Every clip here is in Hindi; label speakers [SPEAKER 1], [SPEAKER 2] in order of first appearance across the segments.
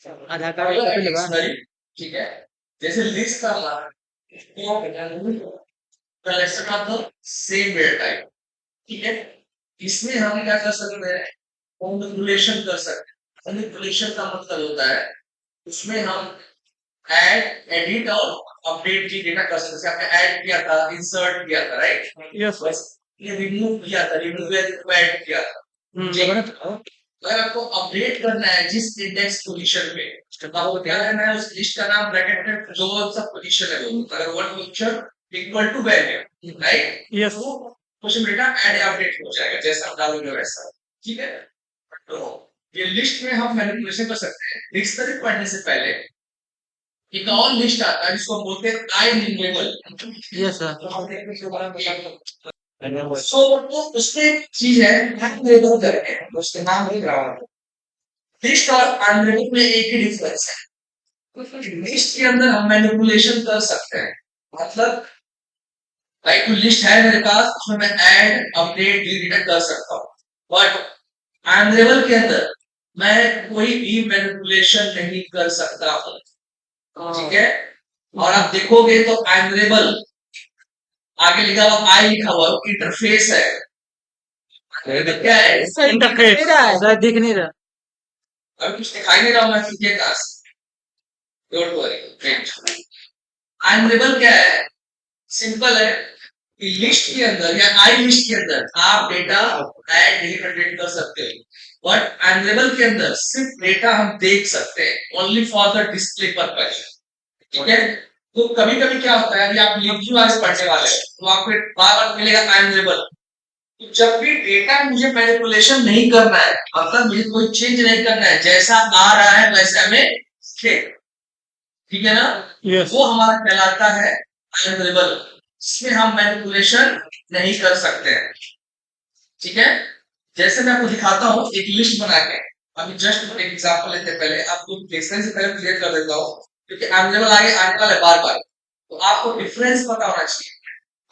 [SPEAKER 1] आधार कार्ड का फोटो लगा।
[SPEAKER 2] ठीक है, जैसे लिस्ट करना collection of the same data type. ठीक है, इसमें हम क्या कर सकते हैं, मैनिपुलेशन कर सकते हैं। मैनिपुलेशन का मतलब होता है उसमें हम ऐड, एडिट और अपडेट की डेटा कर सकते हैं। जैसे आपने ऐड किया था, इंसर्ट किया था, राइट?
[SPEAKER 1] यस
[SPEAKER 2] बस ये रिमूव किया था, रिमूव को ऐड किया था। ठीक है, अगर आपको अपडेट करना है जिस इंडेक्स पोजीशन पे, तो आपको क्या करना है, उस लिस्ट का नाम ब्रैकेट में जो सा पोजीशन है वो, अगर one position equal to value, right?
[SPEAKER 1] Yes
[SPEAKER 2] वो पोजीशन डेटा ऐड या अपडेट हो जाएगा जैसा आप डालोगे वैसा। ठीक है, तो ये लिस्ट में हम मैनिपुलेशन कर सकते हैं। डिक्शनरी पढ़ने से पहले एक और लिस्ट आता है जिसको हम बोलते हैं आई न्यूमेरबल।
[SPEAKER 1] Yes sir.
[SPEAKER 2] सो तो उसमें एक चीज है, न्यूमेरबल करके उसके नाम है ग्रामर। लिस्ट और अनरिलेटेड में एक ही डिफरेंस है। लिस्ट के अंदर हम मैनिपुलेशन कर सकते हैं, मतलब भाई कोई लिस्ट है मेरे पास, उसमें मैं ऐड, अपडेट, डिलीट कर सकता हूँ। बट अनरिलेटेड के अंदर मैं कोई भी मैनिपुलेशन नहीं कर सकता हूँ। ठीक है, और आप देखोगे तो अनरिलेटेबल आगे लिखा हुआ आई लिखा हुआ इंटरफेस है। क्या है
[SPEAKER 1] इंटरफेस सर दिख नहीं रहा।
[SPEAKER 2] अभी कुछ दिखाई नहीं रहा, मैं क्लियर कहां से, डोंट वरी फ्रेंड्स। अनरिलेटेबल क्या है, सिंपल है कि लिस्ट के अंदर या आई लिस्ट के अंदर आप डेटा ऐड डिलीट अपडेट कर सकते हो, बट अनरिलेटेबल के अंदर सिर्फ डेटा हम देख सकते हैं, only for the display purpose. ठीक है, तो कभी कभी क्या होता है, अभी आप लिंक्यूआईज पढ़ने वाले हैं तो आपको बार बार मिलेगा अनरिलेटेबल। तो जब भी डेटा मुझे मैनिपुलेशन नहीं करना है, मतलब मुझे कोई चेंज नहीं करना है, जैसा आ रहा है वैसे हमें ठीक, ठीक है ना?
[SPEAKER 1] यस
[SPEAKER 2] वो हमारा कहलाता है अनरिलेटेबल, इसमें हम मैनिपुलेशन नहीं कर सकते हैं। ठीक है, जैसे मैं आपको दिखाता हूँ एक लिस्ट बना के। अभी जस्ट एक एग्जांपल लेते हैं, पहले आपको देखने से पहले क्लियर कर देता हूँ क्योंकि अनरिलेटेबल आगे आने वाला है बार बार, तो आपको डिफरेंस पता होना चाहिए।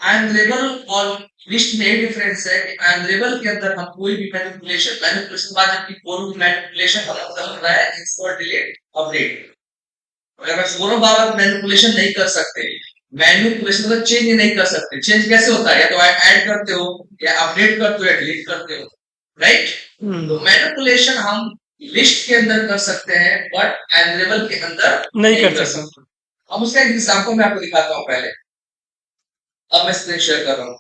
[SPEAKER 2] अनरिलेटेबल और लिस्ट में डिफरेंस है कि अनरिलेटेबल के अंदर हम कोई भी मैनिपुलेशन मैनिपुलेशन बाद जबकि कोई भी मैनिपुलेशन का मतलब होता है इंसर्ट, डिलीट, अपडेट। अगर मैं दोनों बार मैनिपुलेशन नहीं कर सकते, मैनिपुलेशन मतलब चेंज नहीं कर सकते। चेंज कैसे होता है, या तो ऐड करते हो या अपडेट करते हो या डिलीट करते हो, राइट? तो मैनिपुलेशन हम लिस्ट के अंदर कर सकते हैं बट अनरिलेटेबल के अंदर
[SPEAKER 1] नहीं कर सकते।
[SPEAKER 2] अब उसका एक एग्जांपल मैं आपको दिखाता हूँ पहले। अब मैं स्क्रीन शेयर कर रहा हूँ।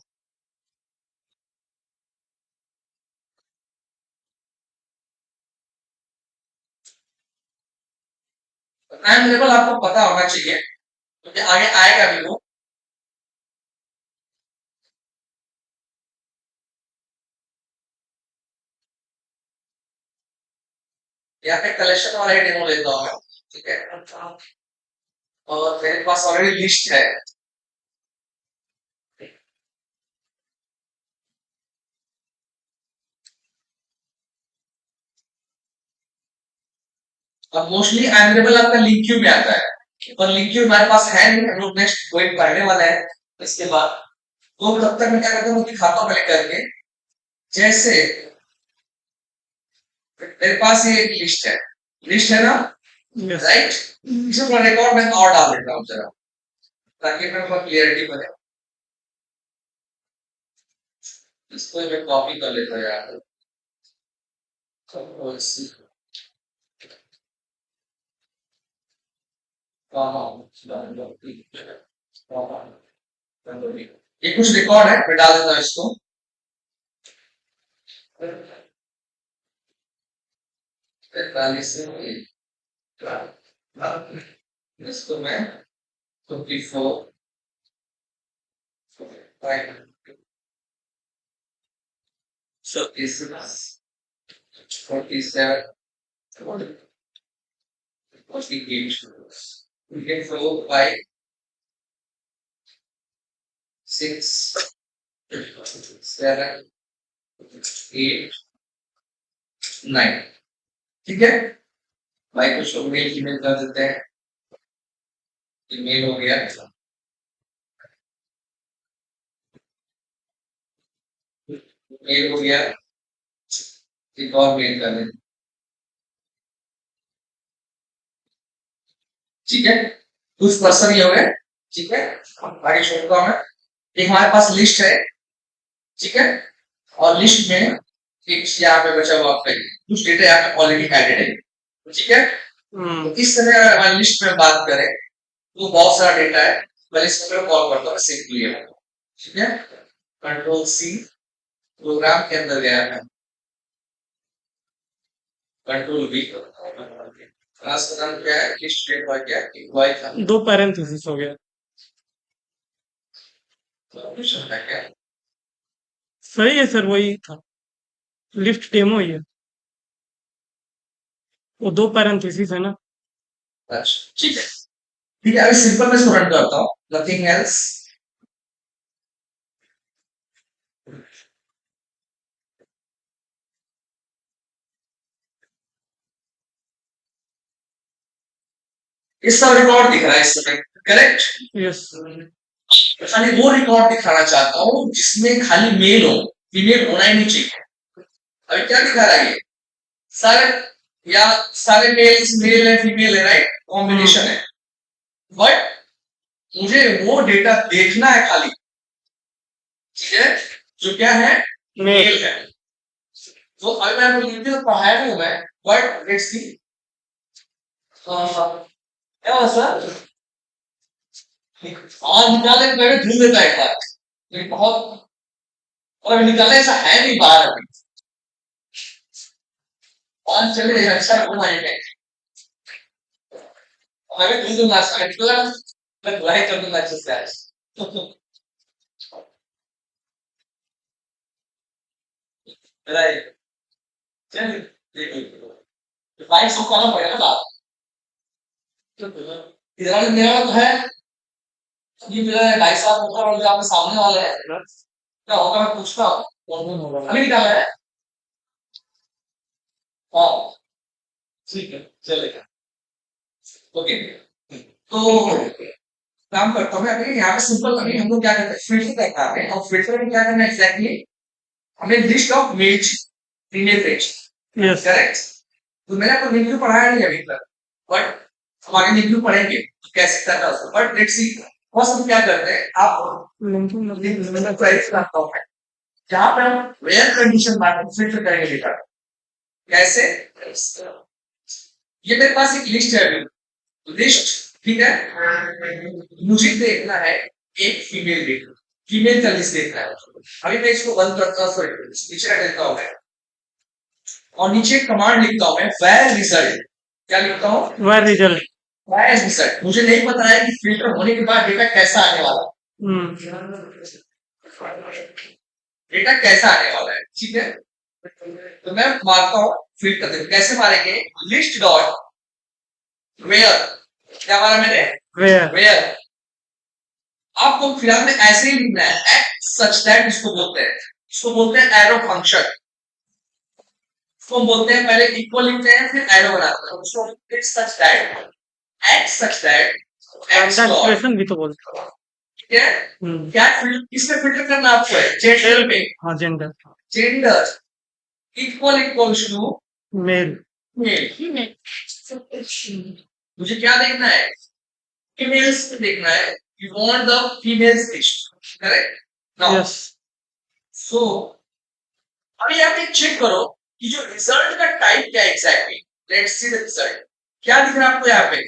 [SPEAKER 2] अनरिलेटेबल आपको पता होना चाहिए क्योंकि आगे आएगा भी वो। यहाँ पे कलेक्शन वाला ही डेमो लेता हूँ मैं। ठीक है, और मेरे पास ऑलरेडी लिस्ट है। अब मोस्टली अनरिलेटेबल आपका लिंक क्यू में आता है, पर लिंक क्यू हमारे पास है नहीं, हम लोग नेक्स्ट वेट करने वाला है इसके बाद। तो तब तक मैं क्या करता हूँ, दिखाता हूँ पहले करके। जैसे मेरे पास ये एक लिस्ट है ना, राइट? इसमें रिकॉर्ड मैं और डाल देता हूँ जरा ताकि मेरे को क्लियरिटी बने। इसको मैं कॉपी कर लेता हूँ यार। ये कुछ रिकॉर्ड है, मैं डाल देता हूँ इसको। इसको मैं 54 so this is 47 48 we can follow by 6 7 8 9। ठीक है भाई, कुछ लोग मेल फीमेल कर देते हैं, ईमेल हो गया। मेल हो गया, एक और मेल कर देते ठीक है, कुछ पर्सन ये हो गए, ठीक है, आगे छोड़ता हूं मैं। एक हमारे पास लिस्ट है, ठीक है, और लिस्ट में एक यहाँ पे बचा हुआ आपका कुछ डेटा यहाँ पे ऑलरेडी एडेड है, ठीक है। तो इस तरह अगर हमारी लिस्ट में बात करें तो बहुत सारा डेटा है, मैं लिस्ट में कॉल करता हूँ सिंपली है, ठीक है, कंट्रोल सी, प्रोग्राम के अंदर गया है, कंट्रोल वी, क्लास का नाम क्या है, लिस्ट डेट हुआ क्या है, था,
[SPEAKER 1] दो पैरेंथेसिस हो गया,
[SPEAKER 2] क्या
[SPEAKER 1] सही है सर, वही था, लिफ्ट डेमो ही है, वो दो पैरेंथेसिस है ना।
[SPEAKER 2] अच्छा ठीक है, ठीक है, अभी सिंपल मैं इसको रन करता हूँ, नथिंग एल्स। इसका रिकॉर्ड दिख रहा है इस समय, करेक्ट,
[SPEAKER 1] यस,
[SPEAKER 2] खाली वो रिकॉर्ड दिखाना चाहता हूँ जिसमें खाली मेल हो, फीमेल होना ही नहीं चाहिए। अभी क्या दिखा रहा है ये, सारे या सारे मेल्स मेल है फीमेल है, राइट, कॉम्बिनेशन है, बट मुझे वो डेटा देखना है खाली, ठीक है, जो क्या है, मेल है। तो अभी मैं आपको लिखते तो पढ़ाया नहीं हूं मैं, बट लेट्स सी क्या हुआ सर, आज निकाले तो मैं ढूंढ लेता एक बार, लेकिन बहुत, और अभी निकालने ऐसा है नहीं बाहर अभी, आज चले अच्छा घुमाएंगे, मैं भी ढूंढ दूंगा आज निकला, मैं ड्राई कर दूंगा अच्छे से आज। राइट, चलिए देखिए बाइक से करना पड़ेगा ना, इधर मेरा तो है, ये मेरा भाई साहब ऊपर और जो आपके सामने वाला है, क्या होगा मैं पूछता हूँ, अभी निकाला है, हाँ ठीक है चलेगा, ओके। तो काम करता हूँ मैं अभी यहाँ पे, सिंपल अभी हम लोग क्या करते हैं, फिल्टर देखना है, और फिल्टर में क्या करना है एग्जैक्टली, हमें list of males female range,
[SPEAKER 1] yes,
[SPEAKER 2] correct. तो मैंने आपको रिव्यू पढ़ाया नहीं अभी तक, बट हम आगे रिव्यू पढ़ेंगे कैसे करना है, बट लेट्स सी फर्स्ट हम क्या करते हैं, आप प्राइस करता हूँ मैं, जहां पे हम वेयर कंडीशन फिल्टर करेंगे डेटा, कैसे, ये मेरे पास एक लिस्ट है अभी, लिस्ट, ठीक है, मुझे देखना है एक फीमेल डेटा, फीमेल का लिस्ट देखना है, अभी मैं इसको बंद करता हूँ, सॉरी नीचे रख देता हूँ मैं, और नीचे कमांड लिखता हूँ मैं where रिजल्ट, क्या लिखता हूँ,
[SPEAKER 1] वेर रिजल्ट,
[SPEAKER 2] where रिजल्ट, मुझे नहीं पता है कि फिल्टर होने के बाद डेटा कैसा आने वाला, डेटा कैसा आने वाला है, ठीक है। तो मैं मारता हूँ फिल्टर, कैसे मारेंगे, लिस्ट डॉट वेयर, क्या मारा मैंने,
[SPEAKER 1] वेयर,
[SPEAKER 2] वेयर, आपको फिलहाल में ऐसे ही लिखना है, एक्ट सच दैट इसको बोलते हैं, इसको बोलते हैं एरो फंक्शन, इसको बोलते हैं, पहले इक्वल लिखते हैं फिर एरो बनाते हैं, उसको such that, act such that,
[SPEAKER 1] expression भी तो बोलते हैं,
[SPEAKER 2] ठीक है, क्या किसमें फिल्टर करना आपको है, जेंडर पे,
[SPEAKER 1] हाँ gender,
[SPEAKER 2] gender equal equal to
[SPEAKER 1] male,
[SPEAKER 2] male, मुझे क्या देखना है, फीमेल्स देखना है, you want the females list, correct, now
[SPEAKER 1] yes,
[SPEAKER 2] so अभी आप एक चेक करो कि जो रिजल्ट का टाइप क्या है exactly, let's see the result, क्या दिख रहा है आपको यहाँ पे,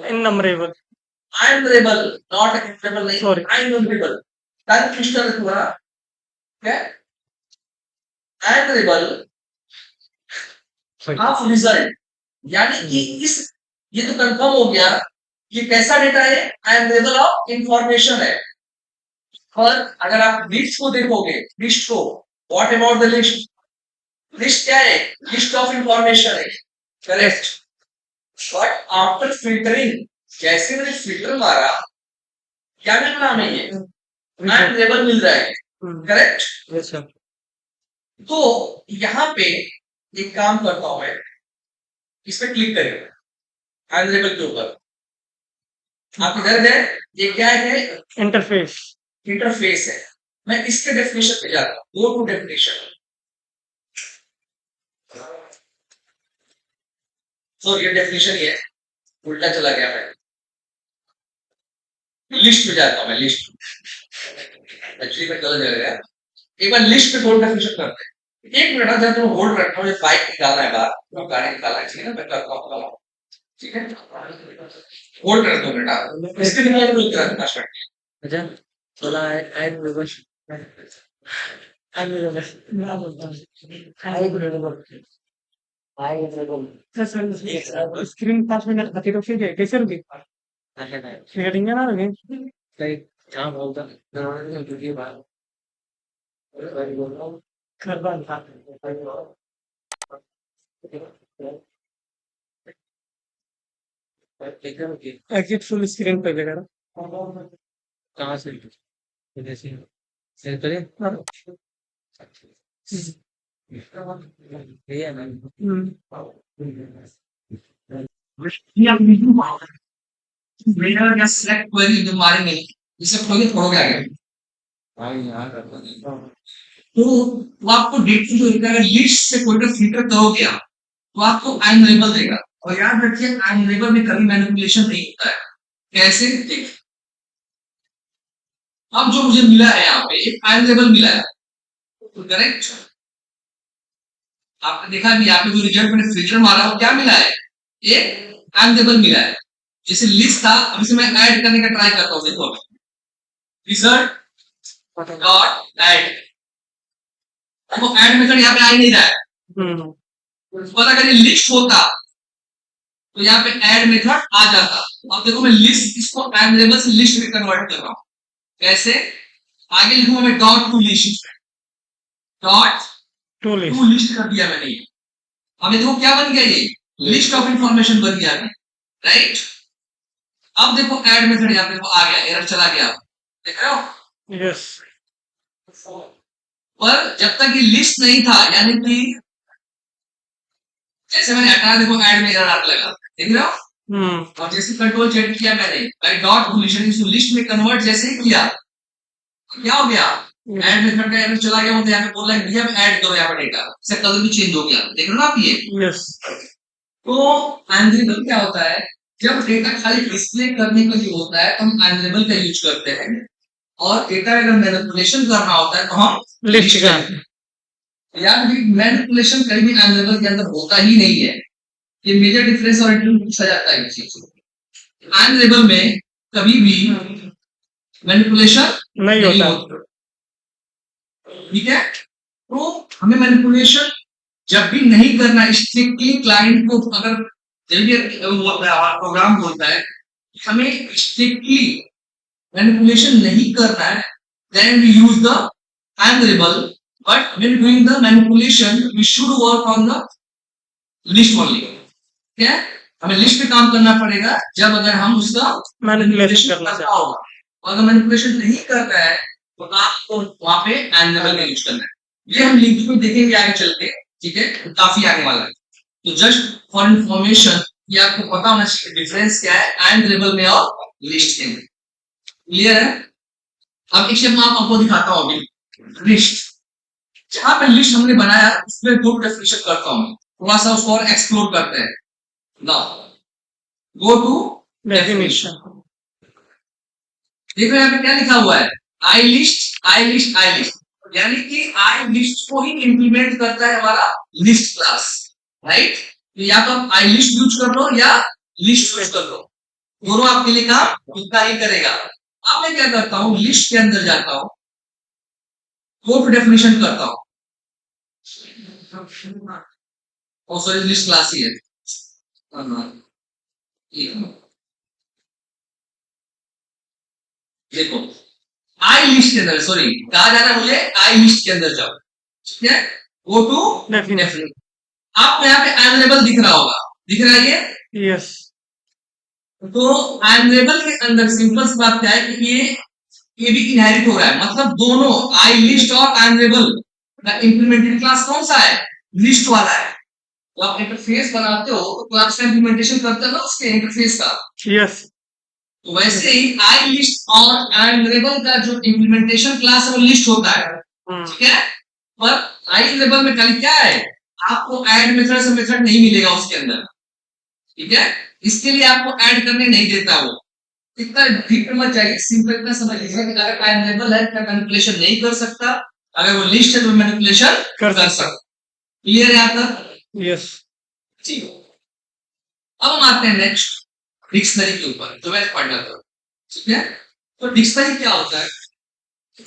[SPEAKER 1] इननमरेबल,
[SPEAKER 2] अनरेबल, नॉट अनरेबल नहीं,
[SPEAKER 1] Sorry.
[SPEAKER 2] अनरेबल, टंग ट्विस्टर है थोड़ा, क्या, अनरेबल ऑफ रिजल्ट, यानी कि इस, ये तो कंफर्म हो गया, ये कैसा डेटा है, अनरेबल ऑफ इंफॉर्मेशन है, और अगर आप लिस्ट को देखोगे, लिस्ट को, what about the list, list क्या है, लिस्ट ऑफ इंफॉर्मेशन है, करेक्ट, बट आफ्टर फिल्टरिंग, जैसे मैंने फिल्टर मारा, क्या मिल रहा हमें, ये अनरेबल मिल रहा है, करेक्ट।
[SPEAKER 1] यस सर,
[SPEAKER 2] तो यहाँ पे एक काम करता हूं मैं, इस पे क्लिक करें अनरेबल के ऊपर, आप इधर है, ये क्या है,
[SPEAKER 1] इंटरफेस,
[SPEAKER 2] इंटरफेस है, मैं इसके डेफिनेशन पे जाता हूँ, गो टू डेफिनेशन, तो ये डेफिनेशन ही है, उल्टा चला गया मैं, लिस्ट में जाता हूँ मैं, लिस्ट एक्चुअली मैं गलत जगह गया। एक बार लिस्ट पे होल्ड डेफिनेशन करते हैं। एक मिनट जब तुम होल्ड रखना मुझे बाइक निकालना है बाहर, तो गाड़ी निकालना है, ठीक है ना, मैं करता हूँ, ठीक है, होल्ड कर 2 मिनट इसके लिए मैं बोलता हूँ 5 मिनट।
[SPEAKER 1] अच्छा चला आई बस आई बस ना बोलता आई स्क्रीन 5 मिनट खाती तो ठीक है कैसे रुकी रिकॉर्डिंग ना रुकी लाइक काम बोलता क्योंकि बात खरबान था एग्जिट फुल स्क्रीन पे लेगा कहाँ से जैसे शेयर करें ये है
[SPEAKER 2] मेरा क्या सिलेक्ट क्वेरी जो मारेंगे इसे खोले थोड़ा आगे, तो वो आपको डेटा जो देगा, अगर लिस्ट से कोई का फिल्टर करोगे आप तो आपको आइन लेबल देगा। और याद रखिए आइन लेबल में कभी मैनिपुलेशन नहीं होता है। कैसे देख, अब जो मुझे मिला है यहाँ पे आइन लेबल मिला है, तो करेक्ट आपने देखा भी, यहाँ पे जो रिजल्ट मैंने फिल्टर मारा वो क्या मिला है, एक आइन लेबल मिला है। जैसे लिस्ट था, अब इसे मैं ऐड करने का ट्राई करता हूँ, देखो रिजल्ट डॉट ऐड, वो ऐड मेथड यहाँ पे आ ही नहीं रहा है। पता करिए लिस्ट होता तो यहाँ पे ऐड मेथड आ जाता। अब देखो मैं लिस्ट, इसको ऐड लेबल से लिस्ट में कन्वर्ट कर रहा हूँ। कैसे, आगे लिखूंगा मैं dot to list, dot to list कर दिया मैंने। अब देखो क्या बन गया, ये लिस्ट ऑफ इंफॉर्मेशन बन गया, राइट। अब देखो ऐड मेथड यहाँ पे आ गया, एरर चला गया, देख रहे हो,
[SPEAKER 1] यस।
[SPEAKER 2] पर जब तक ये लिस्ट नहीं था, यानी कि जैसे मैंने हटा, देखो ऐड में एरर आने लगा, देख रहे हो। और जैसे कंट्रोल जेड किया मैंने, डॉट पोजीशन इसको लिस्ट में कन्वर्ट जैसे ही किया, क्या हो गया, ऐड मेथड का एरर चला गया। मतलब यहाँ पे बोला है ऐड करो यहाँ पर डेटा, इसका कलर भी चेंज हो गया, देख रहे हो ना आप ये। यस। तो अनलेबल क्या होता है, जब डेटा खाली डिस्प्ले करने के लिए होता है तो हम अनलेबल का यूज करते हैं, और डेटा अगर मैनिपुलेशन करना होता है तो हम लिस्ट करते हैं। यार मैनिपुलेशन कहीं भी अनलेबल के अंदर होता ही नहीं है, ये मेजर डिफरेंस और इंटरव्यू पूछा जाता है इस चीज को। अनलेबल में कभी भी मैनिपुलेशन नहीं होता, ठीक है। तो हमें मैनिपुलेशन जब भी नहीं करना, स्ट्रिक्टली क्लाइंट को अगर जब भी प्रोग्राम बोलता है हमें स्ट्रिक्टली मैनिपुलेशन नहीं करना है, then we use the unreadable, but when doing the manipulation we should work on the list only, ठीक है। हमें लिस्ट पे काम करना पड़ेगा जब अगर हम उसका मैनिपुलेशन करना चाहते होगा, और अगर मैनिपुलेशन नहीं कर रहा है तो आपको वहां पे unreadable का यूज करना है। ये हम लिंक में देखेंगे आगे चलते, ठीक है, काफी आगे वाला है। तो जस्ट फॉर इंफॉर्मेशन ये आपको पता होना चाहिए डिफरेंस क्या है अनरेबल में और लिस्ट के में, क्लियर है। अब एक स्टेप मैं आपको दिखाता हूं अभी। लिस्ट, जहां पे लिस्ट हमने बनाया उसमें दो डेफिनेशन करता हूं, थोड़ा सा उसको और एक्सप्लोर करते हैं। नाउ गो टू डेफिनेशन, देखो यहाँ पे क्या लिखा हुआ है, आई लिस्ट आई लिस्ट आई लिस्ट, यानी कि आई लिस्ट को ही इंप्लीमेंट करता है हमारा लिस्ट क्लास, राइट। तो या तो आप आई लिस्ट यूज कर लो या लिस्ट यूज कर लो, दोनों आपके लिए काम उतना ही करेगा। अब मैं क्या करता हूं, लिस्ट के अंदर जाता हूं, गो टू डेफिनेशन करता हूं, सॉरी लिस्ट क्लास ही है, देखो आई लिस्ट के अंदर, सॉरी कहा जाना मुझे, आई लिस्ट के अंदर जाओ, ठीक है, गो टू डेफिनेशन। आपको यहाँ पे अनलेबल दिख रहा होगा, दिख रहा है ये, यस। तो अनलेबल के अंदर सिंपल सी बात क्या है कि ये भी इनहेरिट हो रहा है, मतलब दोनों आई लिस्ट और अनलेबल का इंप्लीमेंटेड क्लास कौन सा है, लिस्ट वाला है। तो आप इंटरफेस बनाते हो तो क्लास का इंप्लीमेंटेशन करते हो ना उसके इंटरफेस का, यस। तो वैसे ही आई लिस्ट और अनलेबल का जो इंप्लीमेंटेशन क्लास है वो लिस्ट होता है, ठीक है। पर आई लेबल में खाली क्या है, आपको ऐड मेथड से मेथड नहीं मिलेगा उसके अंदर, ठीक है, इसके लिए आपको ऐड करने नहीं देता वो, इतना डीप मत जाइए, सिंपल इतना समझ लीजिए कि अगर टाइम लेवल है तो मैनिपुलेशन नहीं कर सकता, अगर वो लिस्ट है तो मैनिपुलेशन
[SPEAKER 1] कर
[SPEAKER 2] कर
[SPEAKER 1] सकता।
[SPEAKER 2] सकता। क्लियर है यहाँ तक?
[SPEAKER 1] यस।
[SPEAKER 2] जी। अब हम आते हैं नेक्स्ट डिक्शनरी के ऊपर, जो मैं पढ़ना था, ठीक है। तो डिक्शनरी क्या होता है?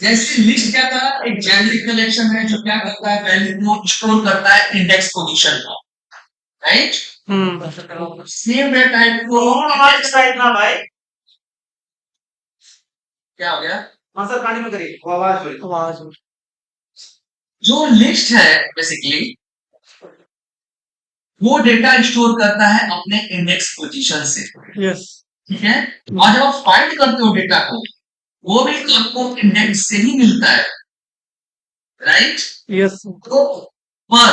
[SPEAKER 2] जैसे लिस्ट क्या था, एक जेनेरिक कलेक्शन है जो क्या करता है, वैल्यू को स्टोर करता है इंडेक्स पोजीशन में, राइट। सेम डेटा टाइप को
[SPEAKER 1] साइड ना भाई।
[SPEAKER 2] क्या हो गया,
[SPEAKER 1] हाँ सर, पानी में करिए, वो आवाज
[SPEAKER 2] जो लिस्ट है बेसिकली वो डेटा स्टोर करता है अपने इंडेक्स पोजीशन से,
[SPEAKER 1] यस।
[SPEAKER 2] ठीक है। और जब आप फाइंड करते हो डेटा को, वो भी आपको इंडेक्स से ही मिलता है, राइट।
[SPEAKER 1] यस।
[SPEAKER 2] तो पर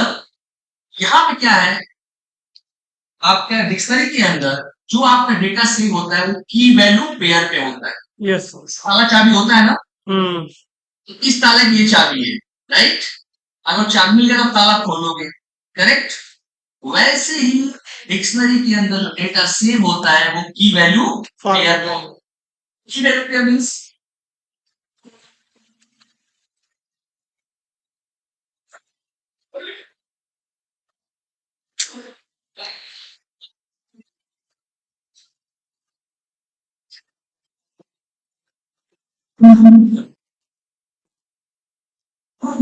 [SPEAKER 2] यहाँ पे क्या है, आपका डिक्शनरी के अंदर जो आपका डेटा सेव होता है वो की वैल्यू पेयर पे होता है।
[SPEAKER 1] यस।
[SPEAKER 2] ताला चाबी होता है ना,
[SPEAKER 1] हम्म।
[SPEAKER 2] तो इस ताले की ये चाबी है, राइट। अगर चाबी मिल जाए तो ताला खोलोगे, करेक्ट। वैसे ही डिक्शनरी के अंदर जो डेटा सेव होता है वो की वैल्यू पेयर पे, की वैल्यू पेयर मींस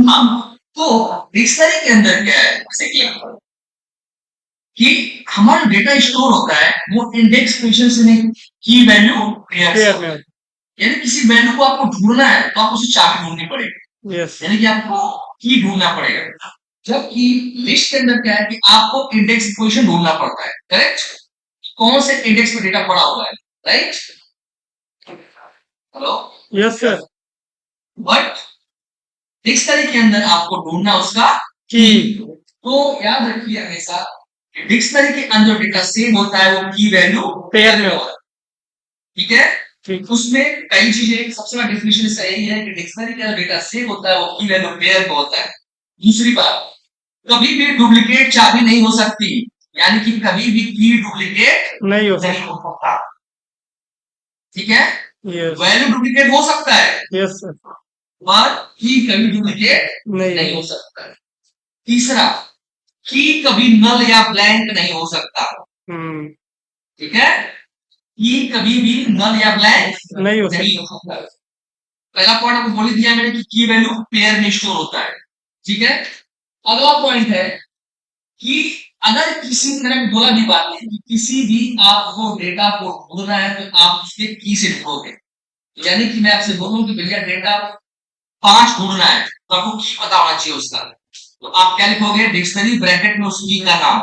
[SPEAKER 2] हाँ, तो डिक्शनरी के अंदर क्या है, जैसे कि हमारा डेटा स्टोर होता है वो इंडेक्स पोजीशन से नहीं, की वैल्यू पेयर से
[SPEAKER 1] पेयर
[SPEAKER 2] होता है।
[SPEAKER 1] में।
[SPEAKER 2] यानी किसी वैल्यू को आपको ढूंढना है तो आपको उसे चाबी ढूंढनी पड़ेगी,
[SPEAKER 1] यस।
[SPEAKER 2] यानी कि आपको की ढूंढना पड़ेगा। जबकि लिस्ट के अंदर क्या है कि आपको इंडेक्स पोजीशन ढूंढना पड़ता है, करेक्ट। कौन से इंडेक्स में डेटा पड़ा हुआ है, right. Hello,
[SPEAKER 1] yes sir.
[SPEAKER 2] But dictionary के अंदर आपको ढूंढना उसका
[SPEAKER 1] की।
[SPEAKER 2] तो याद रखिए हमेशा कि डिक्शनरी के अंदर डेटा सेव होता है वो की वैल्यू
[SPEAKER 1] पेयर में होता है।
[SPEAKER 2] ठीक है।
[SPEAKER 1] ठीक।
[SPEAKER 2] उसमें कई चीजें, सबसे बड़ा डेफिनेशन इसका यही है कि डिक्शनरी के अंदर डेटा सेव होता है वो की वैल्यू पेयर में होता है। दूसरी बात, कभी भी डुप्लीकेट चाबी नहीं हो सकती, यानी कि कभी भी की डुप्लीकेट
[SPEAKER 1] नहीं हो
[SPEAKER 2] नहीं हो सकता, ठीक है।
[SPEAKER 1] यस।
[SPEAKER 2] वैल्यू डुप्लीकेट हो सकता है
[SPEAKER 1] यस सर।
[SPEAKER 2] पर की कभी डुप्लीकेट
[SPEAKER 1] नहीं
[SPEAKER 2] नहीं हो सकता है। तीसरा, की कभी नल या ब्लैंक नहीं हो सकता,
[SPEAKER 1] हम्म।
[SPEAKER 2] ठीक है। की कभी भी नल या ब्लैंक
[SPEAKER 1] नहीं हो
[SPEAKER 2] नहीं हो सकता। पहला पॉइंट आपको बोल ही दिया मैंने कि की वैल्यू पेयर में स्टोर होता है, ठीक है। अगला पॉइंट है कि अगर किसी मैंने बोला भी बात नहीं कि किसी भी आपको डेटा को ढूंढना है तो आप उसके की से ढूंढोगे, यानी कि मैं आपसे बोलूं कि भैया डेटा 5 ढूंढना है तो आपको की पता होना चाहिए उसका, तो आप क्या लिखोगे, डिक्शनरी ब्रैकेट में उस की का नाम,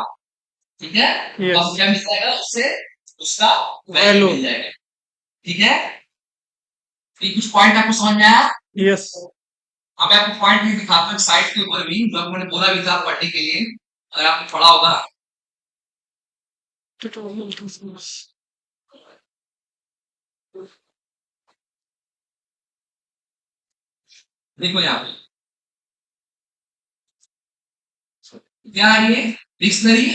[SPEAKER 2] ठीक है। तो आपको क्या मिल जाएगा उससे, उसका वैल्यू मिल जाएगा, ठीक है। तो कुछ पॉइंट आपको समझ में आया?
[SPEAKER 1] यस।
[SPEAKER 2] अब मैं आपको पॉइंट भी दिखाता हूँ साइट के ऊपर भी, जो मैंने बोला भी था पढ़ने के लिए, अगर आपने पढ़ा होगा। देखो यहाँ पे क्या है, ये डिक्शनरी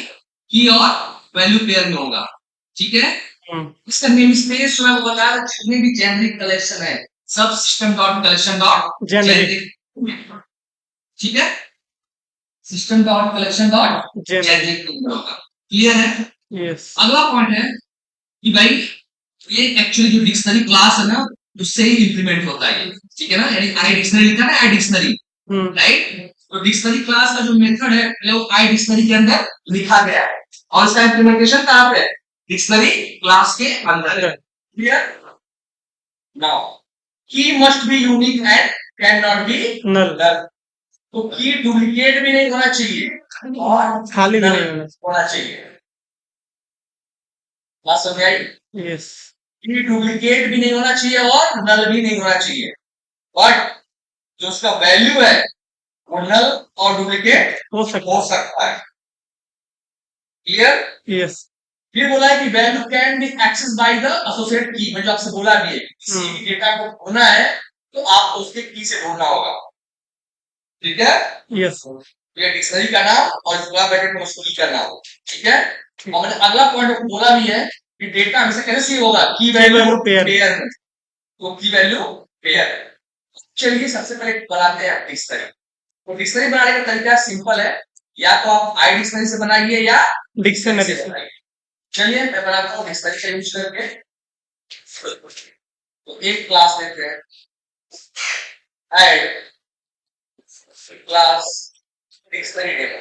[SPEAKER 2] की और वैल्यू पेयर में होगा, ठीक है। इसका नेम स्पेस जो है वो बता रहा है, जितने भी जेनेरिक कलेक्शन है सब system dot collection dot generic, ठीक है। System dot collection dot generic होगा, क्लियर है।
[SPEAKER 1] यस।
[SPEAKER 2] अगला पॉइंट है कि भाई ये एक्चुअली जो डिक्शनरी क्लास है ना उससे ही इंप्लीमेंट होता है, ठीक है ना। यानी आई डिक्शनरी लिखा ना, आई डिक्शनरी, राइट। तो डिक्शनरी क्लास का जो मेथड है वो आई डिक्शनरी के अंदर लिखा गया है और इसका इंप्लीमेंटेशन कहां पे है, डिक्शनरी क्लास के अंदर है, clear. Now key must be unique and can not be
[SPEAKER 1] null.
[SPEAKER 2] तो की डुप्लीकेट भी नहीं होना चाहिए और
[SPEAKER 1] खाली भी
[SPEAKER 2] नल
[SPEAKER 1] नहीं
[SPEAKER 2] होना चाहिए, बात समझ आई।
[SPEAKER 1] यस।
[SPEAKER 2] की डुप्लीकेट भी नहीं होना चाहिए और नल भी नहीं होना चाहिए, बट जो उसका वैल्यू है वो नल और डुप्लीकेट
[SPEAKER 1] हो
[SPEAKER 2] सकता है, क्लियर।
[SPEAKER 1] यस।
[SPEAKER 2] फिर बोला है कि value can be access by the associate key, मैं जो आपसे बोला भी है किसी भी डेटा को ढूंढना है तो आप उसके की से ढूंढना होगा, ठीक है।
[SPEAKER 1] यस।
[SPEAKER 2] ये डिक्शनरी का नाम और स्क्वायर ब्रैकेट में उसको की का नाम, ठीक है। और मैंने अगला पॉइंट बोला भी है कि डेटा हमेशा कैसे सेव होगा, की वैल्यू
[SPEAKER 1] पेयर
[SPEAKER 2] पेयर में, तो की वैल्यू पेयर। चलिए सबसे पहले बनाते हैं डिक्शनरी। तो डिक्शनरी बनाने का तरीका सिंपल है, या तो आप आई डिक्शनरी से बनाइए या
[SPEAKER 1] डिक्शनरी
[SPEAKER 2] से बनाइए। चलिए मैं बनाता हूँ डिक्शनरी का यूज करके। तो एक क्लास लेते हैं, ऐड क्लास डिक्शनरी डेटा।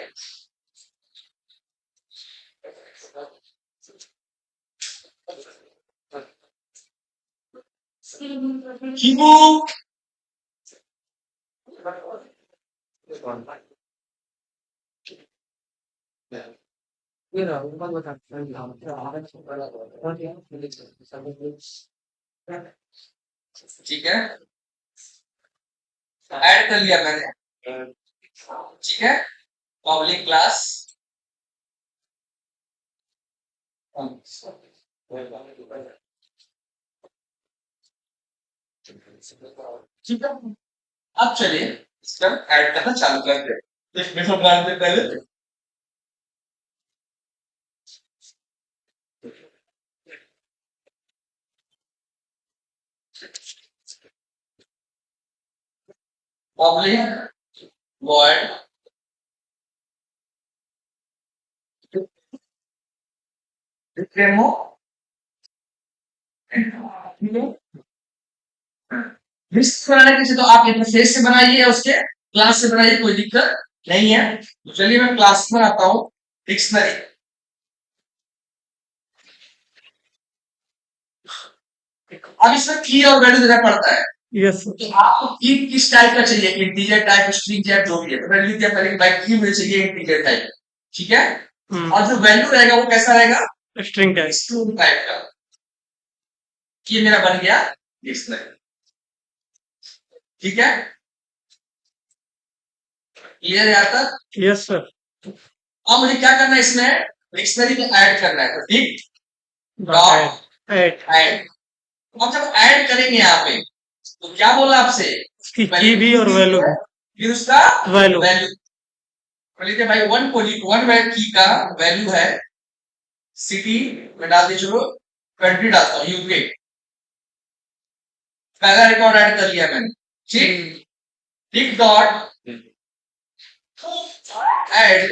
[SPEAKER 2] कीबुक ठीक है, ऐड कर लिया मैंने, ठीक है। पब्लिक क्लास ठीक है। अब चलिए इसका ऐड करना चालू करते हैं। इसमें सब डालते पहले पब्लिक वर्ड डेमो, लिस्ट बनाने के तो आप इंटरफेस से बनाइए या उसके क्लास से बनाइए, कोई दिक्कत नहीं है। तो चलिए मैं क्लास में आता हूँ डिक्शनरी। अब इसमें की और वैल्यू देना पड़ता है।
[SPEAKER 1] यस
[SPEAKER 2] तो आपको की किस टाइप का चाहिए, इंटीजर टाइप, स्ट्रिंग टाइप, जो भी है। तो वैल्यू क्या पहले बाय की मुझे चाहिए इंटीजर टाइप, ठीक है। और जो वैल्यू रहेगा वो कैसा रहेगा,
[SPEAKER 1] स्ट्रिंग टाइप
[SPEAKER 2] स्ट्रिंग टाइप का। ये मेरा बन गया डिक्शनरी, ठीक है। क्लियर है यहाँ तक?
[SPEAKER 1] यस सर
[SPEAKER 2] अब मुझे क्या करना है, इसमें डिक्शनरी में ऐड करना है। तो डिक्ट डॉट
[SPEAKER 1] ऐड
[SPEAKER 2] ऐड। अब जब ऐड करेंगे यहाँ पे तो क्या बोला आपसे,
[SPEAKER 1] की भी और वैल्यू भी,
[SPEAKER 2] फिर उसका
[SPEAKER 1] वैल्यू
[SPEAKER 2] वैल्यू। लीजिए भाई वन की का वैल्यू है सिटी में डाल दीजिए, कंट्री डालता हूँ यूके। पहला रिकॉर्ड ऐड कर लिया मैंने, ठीक। Dict dot add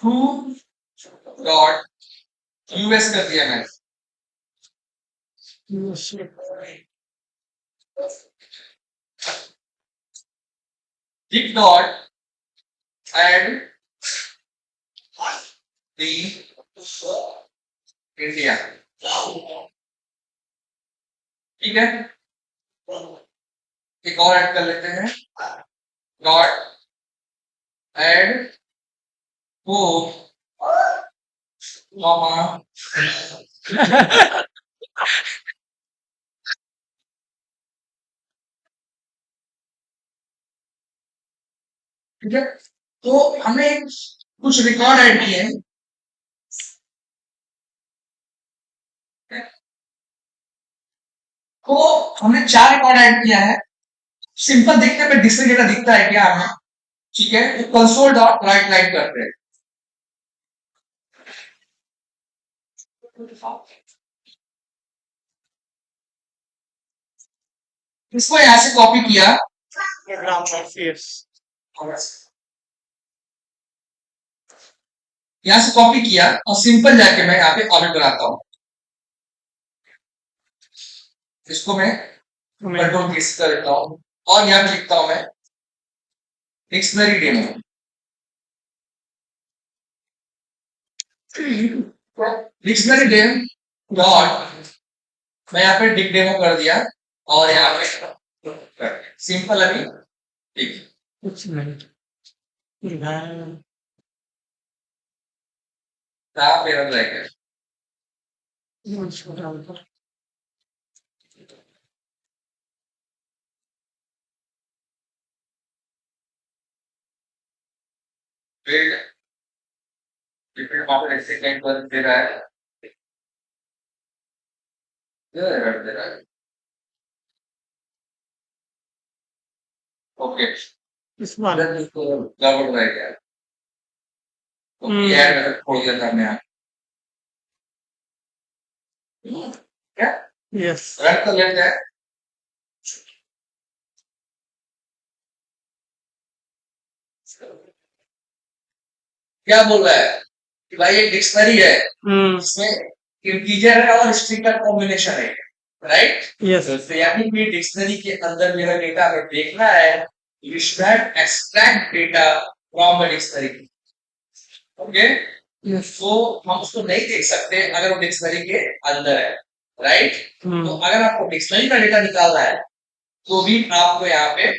[SPEAKER 2] to dot US कर दिया मैंने। Dict dot add the India, ठीक है। एक और ऐड कर लेते हैं, डॉट ऐड वो मामा, ठीक है। तो हमने कुछ रिकॉर्ड ऐड किए हैं, तो हमने 4 रिकॉर्ड ऐड किया है। सिंपल दिखने में डिक्शनरी डेटा दिखता है क्या हमें, ठीक है। तो कंसोल डॉट राइट लाइन करते हैं, इसको यहां से कॉपी किया, यहां से कॉपी किया और सिंपल जाके मैं यहाँ पे ऑडिट बनाता हूँ। इसको मैं कंट्रोल किस कर देता हूँ और यहाँ पे लिखता हूँ मैं dictionary demo. Dictionary demo dot, मैं यहाँ पे डिक डेमो कर दिया और यहाँ पे सिंपल अभी ठीक
[SPEAKER 1] कुछ नहीं
[SPEAKER 2] पे रन रहेगा। फिर डिफरेंट मार्केट सेकंड पर दे रहा है, ये एरर दे रहा है। ओके,
[SPEAKER 1] इस बार
[SPEAKER 2] इधर तो गड़बड़ रह गया, तो
[SPEAKER 1] हम्म
[SPEAKER 2] ऐड मेथड खोल दिया था हमने। क्या
[SPEAKER 1] यस
[SPEAKER 2] रन कर लेते हैं। क्या बोल रहा है कि भाई एक डिक्शनरी है,
[SPEAKER 1] हम्म
[SPEAKER 2] इसमें इंटीजर है और स्ट्रिंग का कॉम्बिनेशन है, राइट?
[SPEAKER 1] यस
[SPEAKER 2] तो यानी कि डिक्शनरी के अंदर मेरा डेटा अगर देखना है, you should extract data from the dictionary. Okay,
[SPEAKER 1] yes
[SPEAKER 2] तो हम उसको नहीं देख सकते अगर वो डिक्शनरी के अंदर है, राइट? तो अगर आपको डिक्शनरी का डेटा निकालना है तो भी आपको यहाँ पे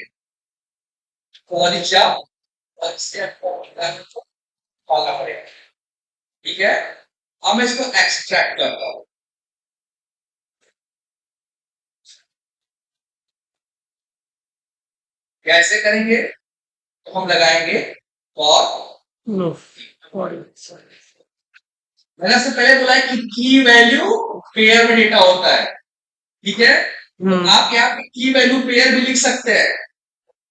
[SPEAKER 2] फॉर खोलना पड़ेगा, ठीक है? अब मैं इसको एक्सट्रैक्ट करता हूं। कैसे करेंगे? तो हम लगाएंगे फॉर।
[SPEAKER 1] नो
[SPEAKER 2] मैंने आपसे पहले बोला है कि की वैल्यू पेयर में डेटा होता है, ठीक है? तो आप यहाँ पे की वैल्यू पेयर भी लिख सकते हैं,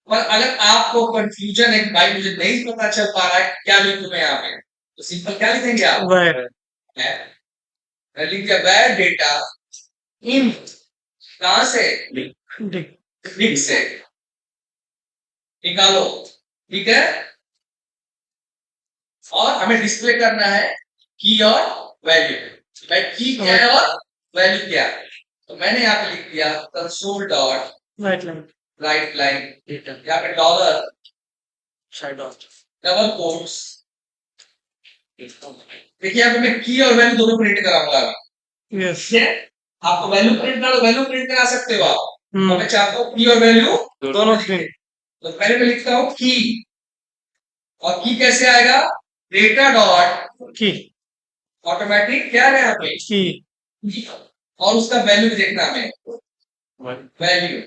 [SPEAKER 2] पर अगर आपको कंफ्यूजन है कि भाई मुझे नहीं पता चल पा रहा है क्या लिखूं मैं यहाँ पे, तो सिंपल क्या लिखेंगे आप?
[SPEAKER 1] वेर
[SPEAKER 2] मैं लिख दिया वेर डेटा इन, कहां से? लिख से निकालो, ठीक है? और हमें डिस्प्ले करना है की और वैल्यू। भाई की क्या है और वैल्यू क्या है? तो मैंने यहाँ पे लिख दिया console dot
[SPEAKER 1] right line
[SPEAKER 2] right line, यहाँ पे डॉलर डबल कोट्स। देखिए यहाँ पे मैं की और वैल्यू दोनों प्रिंट कराऊंगा अभी,
[SPEAKER 1] यस
[SPEAKER 2] ठीक है? आपको वैल्यू प्रिंट करो, वैल्यू प्रिंट करा सकते हो आप। तो मैं चाहता हूँ की और वैल्यू
[SPEAKER 1] दोनों प्रिंट।
[SPEAKER 2] तो पहले मैं लिखता हूँ की, और की कैसे आएगा? डेटा डॉट
[SPEAKER 1] की
[SPEAKER 2] ऑटोमेटिक क्या है यहाँ पे
[SPEAKER 1] की
[SPEAKER 2] और उसका वैल्यू भी देखना हमें, वैल्यू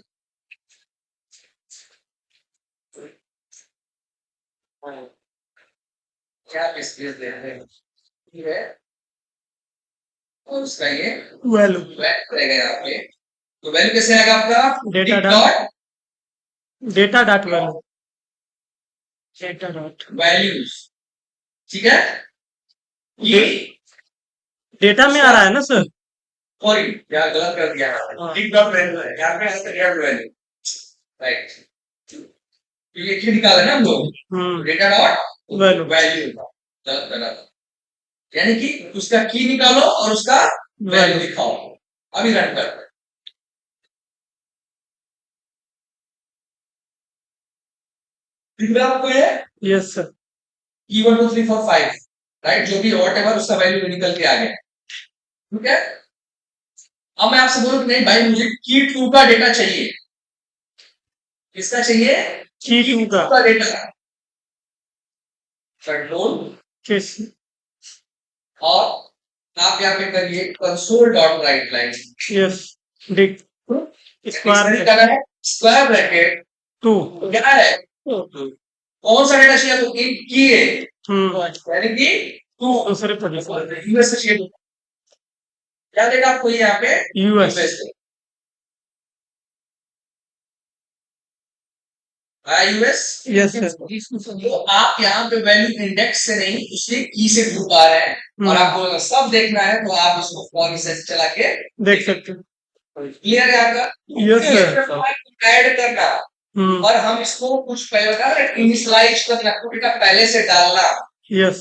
[SPEAKER 2] क्या स्पेस दे रहे हैं, ठीक है? और उसका ये
[SPEAKER 1] वैल्यू
[SPEAKER 2] वैल्यू रहेगा यहाँ पे। तो वैल्यू कैसे आएगा आपका?
[SPEAKER 1] Data
[SPEAKER 2] dot
[SPEAKER 1] data dot value data dot
[SPEAKER 2] values, ठीक है? ये
[SPEAKER 1] डेटा में आ रहा है ना सर?
[SPEAKER 2] सॉरी यार गलत कर दिया, टिक डॉट वैल्यू है यहाँ पे, डॉट वैल्यू, राइट? ये क्या निकाला ना हम लोग, डेटा डॉट
[SPEAKER 1] वैल्यू
[SPEAKER 2] वैल्यू, गलत करा, यानी कि उसका की निकालो और उसका वैल्यू दिखाओ। अभी रन कर, दिख रहा है आपको ये?
[SPEAKER 1] यस सर
[SPEAKER 2] की 1 2 3 4 5, राइट? जो भी वॉट एवर उसका वैल्यू निकल के आ गया, ठीक है? अब मैं आपसे बोलूं कि नहीं भाई मुझे की 2 का डेटा चाहिए, किसका चाहिए?
[SPEAKER 1] की 2
[SPEAKER 2] का डेटा, कंट्रोल
[SPEAKER 1] किस
[SPEAKER 2] और आप यहाँ पे करिए console dot right line,
[SPEAKER 1] yes Dick
[SPEAKER 2] dictionary का है स्क्वायर ब्रैकेट
[SPEAKER 1] 2
[SPEAKER 2] क्या है, कौन सा डेटा चाहिए? तो की है, यानी कि 2
[SPEAKER 1] दूसरे पोजीशन
[SPEAKER 2] यूएस से चाहिए, क्या देगा आपको यहाँ पे?
[SPEAKER 1] यूएस
[SPEAKER 2] यूएस,
[SPEAKER 1] यस सर
[SPEAKER 2] तो आप यहाँ पे वैल्यू इंडेक्स से नहीं उसके की से ढूंढ पा रहे हैं, और आपको अगर सब देखना है तो आप इसको फॉर से चला के
[SPEAKER 1] देख सकते हैं।
[SPEAKER 2] क्लियर है आपका?
[SPEAKER 1] यस सर
[SPEAKER 2] ऐड करना और हम इसको कुछ पहले इनिशियलाइज करना, कुछ का पहले से डालना।
[SPEAKER 1] यस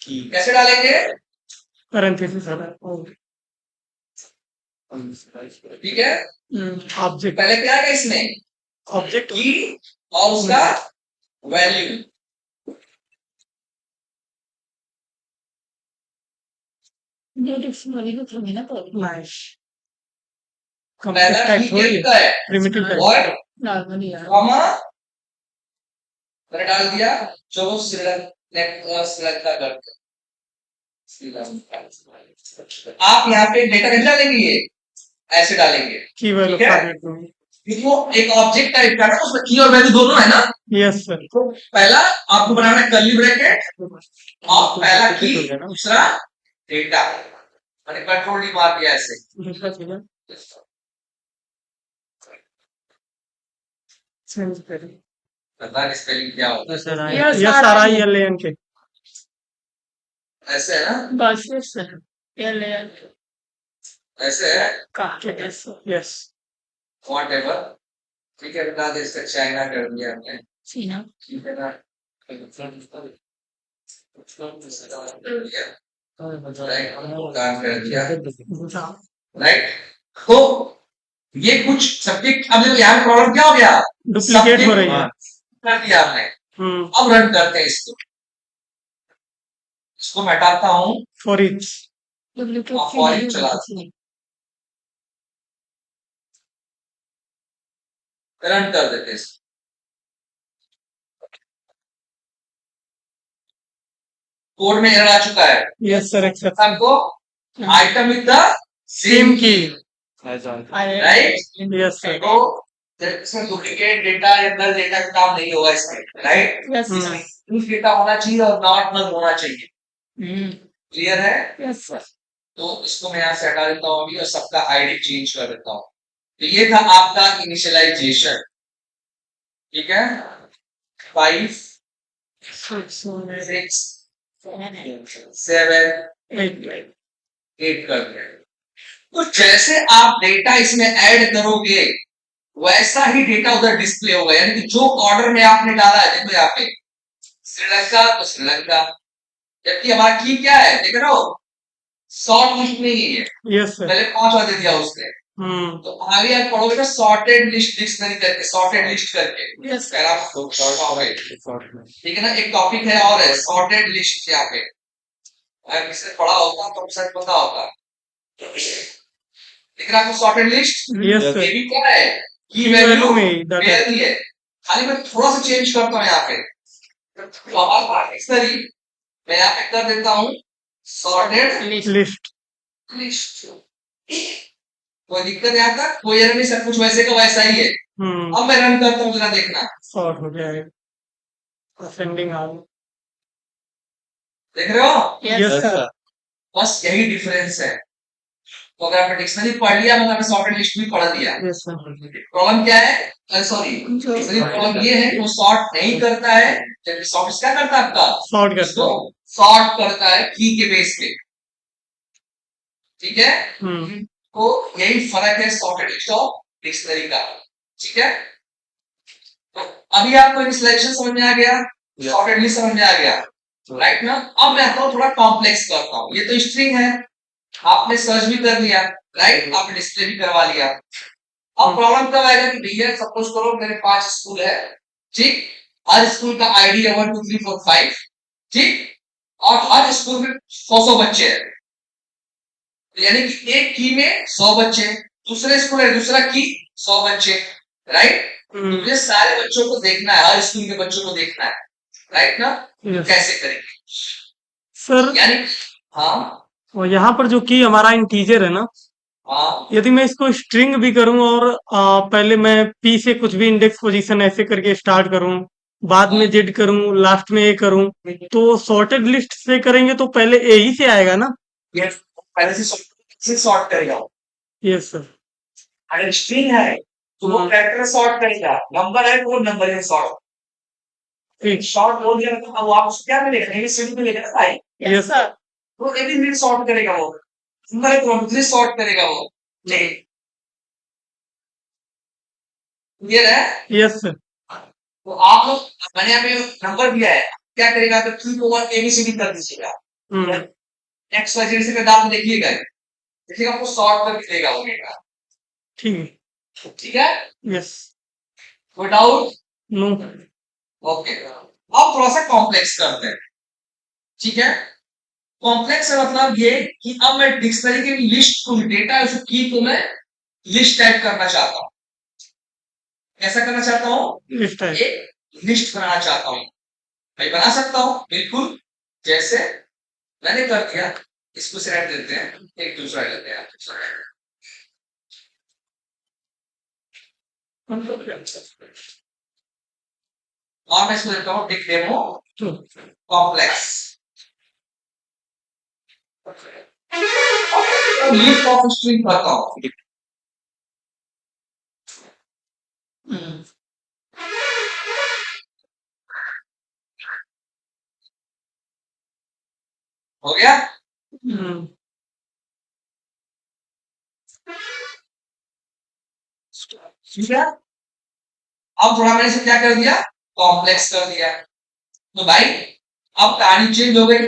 [SPEAKER 2] कैसे डालेंगे?
[SPEAKER 1] पैरेंथेसिस
[SPEAKER 2] ठीक है,
[SPEAKER 1] ऑब्जेक्ट
[SPEAKER 2] पहले क्या है इसमें?
[SPEAKER 1] ऑब्जेक्ट
[SPEAKER 2] की और उसका वैल्यू,
[SPEAKER 1] नाइस
[SPEAKER 2] पहला की क्या लिखा है?
[SPEAKER 1] प्रिमिटिव
[SPEAKER 2] और
[SPEAKER 1] नॉर्मली
[SPEAKER 2] कॉमा मैंने डाल दिया जो श्रीलंका करके, आप यहाँ पे डेटा कैसे डालेंगे? ये ऐसे डालेंगे,
[SPEAKER 1] की वैल्यू
[SPEAKER 2] ठीक है? वो एक ऑब्जेक्ट टाइप का है, उसमें की और वैल्यू दोनों है ना?
[SPEAKER 1] यस सर
[SPEAKER 2] तो पहला आपको बनाना है कर्ली ब्रैकेट और पहला की दूसरा डेटा, मैंने कंट्रोल डी मार दिया ऐसे,
[SPEAKER 1] दूसरा चीज चेंज करें
[SPEAKER 2] पता नहीं स्पेलिंग क्या होता
[SPEAKER 1] yes sir
[SPEAKER 3] Yes,
[SPEAKER 1] yes
[SPEAKER 3] sir.
[SPEAKER 1] Sir I L N K
[SPEAKER 2] है ऐसे है ना
[SPEAKER 3] बस yes, sir. L
[SPEAKER 2] ऐसे है
[SPEAKER 3] का yes, sir.
[SPEAKER 1] Yes
[SPEAKER 2] what ever ठीक है बता दे इसका चाइना कर दिया हमने
[SPEAKER 3] Sina.
[SPEAKER 2] ठीक है ना राइट काम कर दिया राइट तो ये कुछ सब्जेक्ट अब देखो यहाँ प्रॉब्लम क्या हो गया
[SPEAKER 1] डुप्लीकेट हो रही है
[SPEAKER 2] कर दिया आपने
[SPEAKER 1] हम्म
[SPEAKER 2] अब रन करते हैं इसको मैं हटाता हूँ
[SPEAKER 1] फॉर इच
[SPEAKER 3] Duplicate
[SPEAKER 2] और
[SPEAKER 3] की
[SPEAKER 2] for
[SPEAKER 3] नहीं
[SPEAKER 2] each चला
[SPEAKER 3] होती।
[SPEAKER 2] रन कर देते हैं इसको कोड में एरर आ चुका है
[SPEAKER 1] यस सर एक्सेप्ट
[SPEAKER 2] हमको item with the
[SPEAKER 1] same
[SPEAKER 2] same
[SPEAKER 1] की
[SPEAKER 2] राइट
[SPEAKER 1] यस सर
[SPEAKER 2] तो इसमें डुप्लीकेट डेटा या नल डेटा का काम नहीं होगा इसमें right
[SPEAKER 3] Yes, sir.
[SPEAKER 2] Proof data होना चाहिए और नॉट नल होना चाहिए क्लियर है
[SPEAKER 3] Yes, sir.
[SPEAKER 2] तो इसको मैं यहाँ से हटा देता हूँ अभी और सबका आईडी चेंज कर देता हूँ तो ये था आपका इनिशियलाइजेशन ठीक है 5
[SPEAKER 3] Six,
[SPEAKER 2] 6
[SPEAKER 3] seven, 8.
[SPEAKER 2] 7
[SPEAKER 1] 8
[SPEAKER 2] 8 कर दिया तो जैसे आप डेटा इसमें ऐड करोगे वैसा ही डेटा उधर डिस्प्ले होगा यानी कि जो ऑर्डर में आपने डाला है देखो यहाँ पे श्रीलंका तो श्रीलंका जबकि हमारा की क्या है देख रहे हो शॉर्ट लिस्ट में ही है
[SPEAKER 1] यस सर
[SPEAKER 2] पहले 5 वाले दिया उसने तो आगे आप पढ़ोगे ना सॉर्टेड लिस्ट डिक्शनरी करके सॉर्टेड लिस्ट करके
[SPEAKER 3] Yes, sir.
[SPEAKER 2] ठीक है ना एक टॉपिक है और है सॉर्टेड लिस्ट यहाँ पे अगर किसी ने पढ़ा होगा तो शायद पता होगा लेकिन आपको सॉर्टेड लिस्ट
[SPEAKER 1] यस
[SPEAKER 2] ये
[SPEAKER 1] सर
[SPEAKER 2] भी क्या है की
[SPEAKER 1] वैल्यू
[SPEAKER 2] वैल्यू
[SPEAKER 1] में डाटा
[SPEAKER 2] पेयर ही है खाली मैं थोड़ा सा चेंज करता हूँ यहाँ पे तो हमारा डिक्शनरी मैं यहाँ पे कर देता हूँ सॉर्टेड
[SPEAKER 1] लिस्ट
[SPEAKER 2] लिस्ट कोई दिक्कत यहाँ तक कोई एरर नहीं सब कुछ वैसे का वैसा ही है अब मैं रन करता हूँ जरा देखना
[SPEAKER 1] सॉर्ट हो गया है असेंडिंग आ
[SPEAKER 2] देख रहे हो
[SPEAKER 3] Yes,
[SPEAKER 1] यस
[SPEAKER 3] sir.
[SPEAKER 1] सर
[SPEAKER 2] बस यही डिफरेंस है तो अगर आपने डिक्शनरी पढ़ लिया मतलब सॉर्टेड लिस्ट भी पढ़ लिया
[SPEAKER 1] यस सर
[SPEAKER 2] प्रॉब्लम क्या है सॉरी प्रॉब्लम ये है कि वो सॉर्ट नहीं करता है जबकि सॉर्ट क्या करता है आपका
[SPEAKER 1] सॉर्ट करता
[SPEAKER 2] इसको सॉर्ट करता है की के बेस पे ठीक है
[SPEAKER 1] है
[SPEAKER 2] तो यही फर्क है सॉर्टेड लिस्ट और डिक्शनरी का ठीक है तो अभी आपको इनिशियलाइजेशन समझ में आ गया सॉर्टेड लिस्ट समझ में आ गया राइट ना अब मैं आता हूँ थोड़ा कॉम्प्लेक्स करता हूँ ये तो स्ट्रिंग है आपने सर्च भी कर लिया राइट आपने डिस्प्ले भी करवा लिया अब प्रॉब्लम कब आएगा कि भैया सपोज करो मेरे 5 स्कूल है ठीक हर स्कूल का आईडी है 1 2 3 4 5 ठीक और हर स्कूल में 100 बच्चे हैं यानी कि एक की में 100 बच्चे दूसरे स्कूल है दूसरा की 100 बच्चे राइट मुझे सारे बच्चों को देखना है हर स्कूल के बच्चों को देखना है राइट ना कैसे करेंगे
[SPEAKER 1] सर
[SPEAKER 2] यानी हाँ
[SPEAKER 1] और यहाँ पर जो की हमारा इंटीजर है ना
[SPEAKER 2] हाँ
[SPEAKER 1] यदि मैं इसको स्ट्रिंग भी करूं और पहले मैं पी से कुछ भी इंडेक्स पोजीशन ऐसे करके स्टार्ट करूं बाद में जेड करूं लास्ट में ए करूं तो सॉर्टेड लिस्ट से करेंगे तो पहले ए ही से आएगा ना
[SPEAKER 2] ये पहले से सॉर्ट करेगा वो।
[SPEAKER 1] यस सर
[SPEAKER 2] अगर स्ट्रिंग है तो वो कैरेक्टर सॉर्ट करेगा नंबर है तो वो नंबर में सॉर्ट
[SPEAKER 1] ठीक
[SPEAKER 2] शॉर्ट बोल दिया तो अब आप उसको क्या मिलेगा एबीसीडी मिलेगा ना भाई
[SPEAKER 1] यस सर
[SPEAKER 2] वो एबीसीडी सॉर्ट करेगा वो नंबर है तो दूसरी सॉर्ट करेगा वो नहीं क्लियर है
[SPEAKER 1] यस सर
[SPEAKER 2] तो आप लोग मैंने यहाँ पे नंबर दिया है क्या करेगा तो 3 को 1 एबीसीडी कर दीजिएगा एक्स वाई जेड से का नाम देखिएगा देखिएगा आपको सॉर्ट करके देगा वो डेटा
[SPEAKER 1] ठीक
[SPEAKER 2] ठीक है
[SPEAKER 1] यस
[SPEAKER 2] कोई डाउट
[SPEAKER 1] नो
[SPEAKER 2] ओके अब थोड़ा सा कॉम्प्लेक्स करते हैं ठीक है कॉम्प्लेक्स का मतलब ये कि अब मैं डिक्शनरी की लिस्ट को डेटा उस की को मैं लिस्ट टाइप करना चाहता हूं कैसा करना चाहता हूं
[SPEAKER 1] लिस्ट है
[SPEAKER 2] एक लिस्ट बनाना चाहता हूं मैं बना सकता हूं बिल्कुल जैसे मैंने कर दिया इसको सेलेक्ट देते हैं एक दूसरा लेते हैं और मैं इसको देता हूं एक demo complex list of string करता हूं हो गया?
[SPEAKER 1] हम्म,
[SPEAKER 2] ठीक है? अब थोड़ा मैंने इसे क्या कर दिया, कॉम्प्लेक्स कर दिया। तो भाई अब कहानी चेंज हो गई,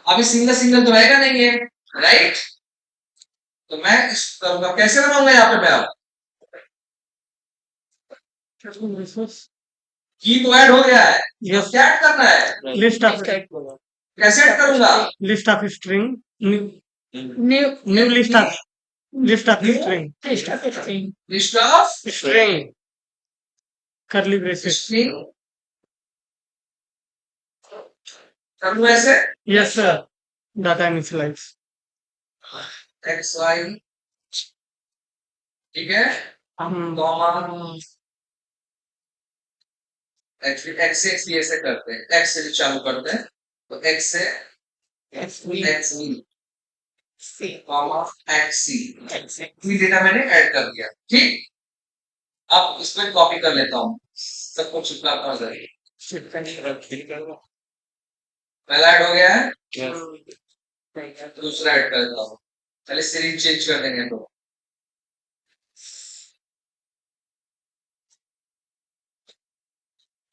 [SPEAKER 2] अभी सिंगल सिंगल तो रहेगा नहीं है, राइट? तो मैं इस करूंगा, कैसे बनाऊंगा यहाँ पे मैं अब?
[SPEAKER 1] resource,
[SPEAKER 2] की तो ऐड हो गया है,
[SPEAKER 1] yes,
[SPEAKER 2] अब क्या ऐड करना है,
[SPEAKER 1] list of
[SPEAKER 2] कैसे ऐड करूंगा?
[SPEAKER 1] list of string, new
[SPEAKER 3] New
[SPEAKER 1] new list of string,
[SPEAKER 3] list of string.
[SPEAKER 2] List of
[SPEAKER 1] string, curly braces,
[SPEAKER 2] string कर लूं ऐसे,
[SPEAKER 1] yes sir, data initialize,
[SPEAKER 2] X Y, ठीक है,
[SPEAKER 1] हम
[SPEAKER 2] कॉमा एक्चुअली एक्स से एक्स ऐसे करते हैं, एक्स से चालू करते हैं, तो एक्स से
[SPEAKER 3] Yes, we
[SPEAKER 2] X we
[SPEAKER 3] see.
[SPEAKER 2] Comma X C,
[SPEAKER 3] Exactly.
[SPEAKER 2] ये डेटा मैंने ऐड कर दिया, ठीक? अब इसमें कॉपी कर लेता हूँ, सब कुछ चिपका कर जाएगी। पहला ऐड हो गया है, दूसरा ऐड कर देता हूँ, पहले सीरीज चेंज कर देंगे तो,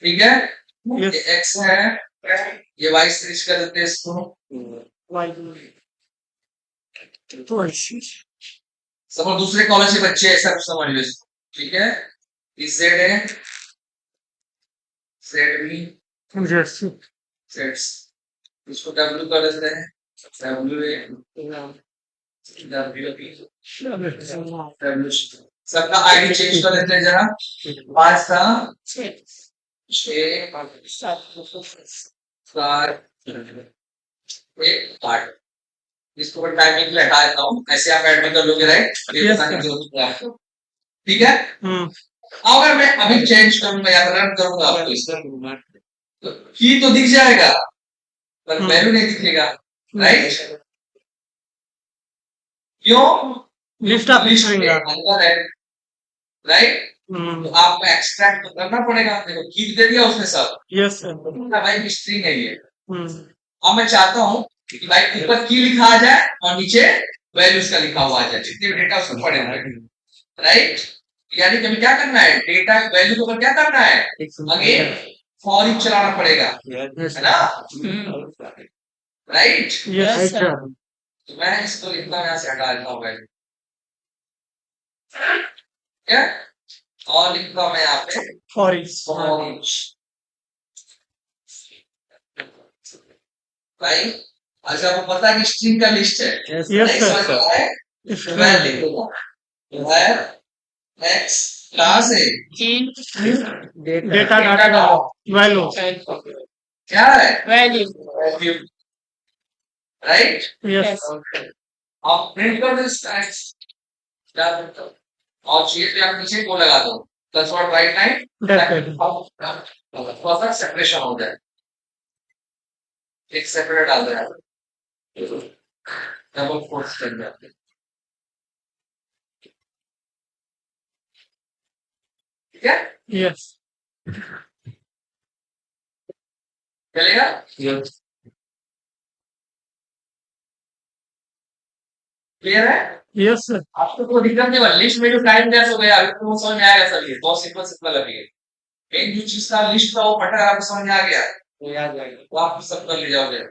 [SPEAKER 2] ठीक है?
[SPEAKER 1] Yes.
[SPEAKER 2] ये एक्स है, ये वाई सीरीज कर देते हैं इसको, सब दूसरे कॉलेज के बच्चे ऐसा कुछ समझ लो इसको, ठीक है? ये जेड है, जेड बी,
[SPEAKER 1] yes,
[SPEAKER 2] जेड्स, इसको डब्ल्यू कर देते हैं, W A, W B, W C. सबका आईडी चेंज कर देते हैं जरा, 5 था, 6 7 1 8, इसको मैं टाइमिंग के लिए हटा देता हूँ, ऐसे आप ऐड भी कर लोगे, राइट? ये
[SPEAKER 1] Yes,
[SPEAKER 2] बताने की
[SPEAKER 1] sir.
[SPEAKER 2] जरूरत है आपको, ठीक है?
[SPEAKER 1] हम्म,
[SPEAKER 2] अगर मैं अभी चेंज करूंगा या रन करूंगा आपको इसको, तो की तो दिख जाएगा पर वैल्यू नहीं दिखेगा, राइट? क्यों?
[SPEAKER 1] लिस्ट ऑफ
[SPEAKER 2] लिस्ट
[SPEAKER 1] string
[SPEAKER 2] में
[SPEAKER 1] का,
[SPEAKER 2] अंदर है, राइट?
[SPEAKER 1] हम्म,
[SPEAKER 2] तो आपको एक्सट्रैक्ट तो करना पड़ेगा, देखो की दे दिया उसने सब,
[SPEAKER 1] yes sir,
[SPEAKER 2] ना भाई स्ट्रिंग है ये।
[SPEAKER 1] हम्म,
[SPEAKER 2] अब मैं चाहता हूँ कि भाई ऊपर की लिखा आ जाए और नीचे वैल्यूज का लिखा हुआ आ जाए, जितने भी डेटा उसमें पड़े हुए हैं, राइट? यानी कि हमें क्या करना है, डेटा वैल्यू के ऊपर क्या करना है, अगेन फॉर ईच चलाना पड़ेगा, है ना, राइट?
[SPEAKER 1] yes sir,
[SPEAKER 2] तो मैं इसको लिखना यहाँ से हटा देता हूँ वैल्यू, क्या, और लिखता हूँ मैं यहाँ पे
[SPEAKER 1] for each,
[SPEAKER 2] फॉर ईच, भाई अच्छा आपको पता है कि स्ट्रिंग का लिस्ट है,
[SPEAKER 1] yes
[SPEAKER 2] नहीं
[SPEAKER 1] sir,
[SPEAKER 2] समझ में आया है? मैं
[SPEAKER 1] string,
[SPEAKER 2] लिखूंगा है एक्स कहाँ से,
[SPEAKER 1] data data value,
[SPEAKER 2] क्या है,
[SPEAKER 3] Value.
[SPEAKER 2] Value, right?
[SPEAKER 1] yes,
[SPEAKER 2] आप प्रिंट कर दो स्टैक्स, और चीज पे आप नीचे को लगा दो, that's what right time,
[SPEAKER 1] definitely,
[SPEAKER 2] perfect separation हो जाए, एक सेपरेट आ जाए, डबल कोट्स कर जाते, ठीक है?
[SPEAKER 1] yes,
[SPEAKER 2] चलेगा? क्लियर है?
[SPEAKER 1] yes sir,
[SPEAKER 2] आपको कोई दिक्कत नहीं होगा, लिस्ट में जो टाइम गैस हो गया अभी तो वो समझ में आएगा सर, ये बहुत सिंपल सिंपल लगी है, एक जो चीज का लिस्ट था वो पटा आपको समझ में आ गया, तो याद जाएगा, तो आप सब कर ले जाओगे,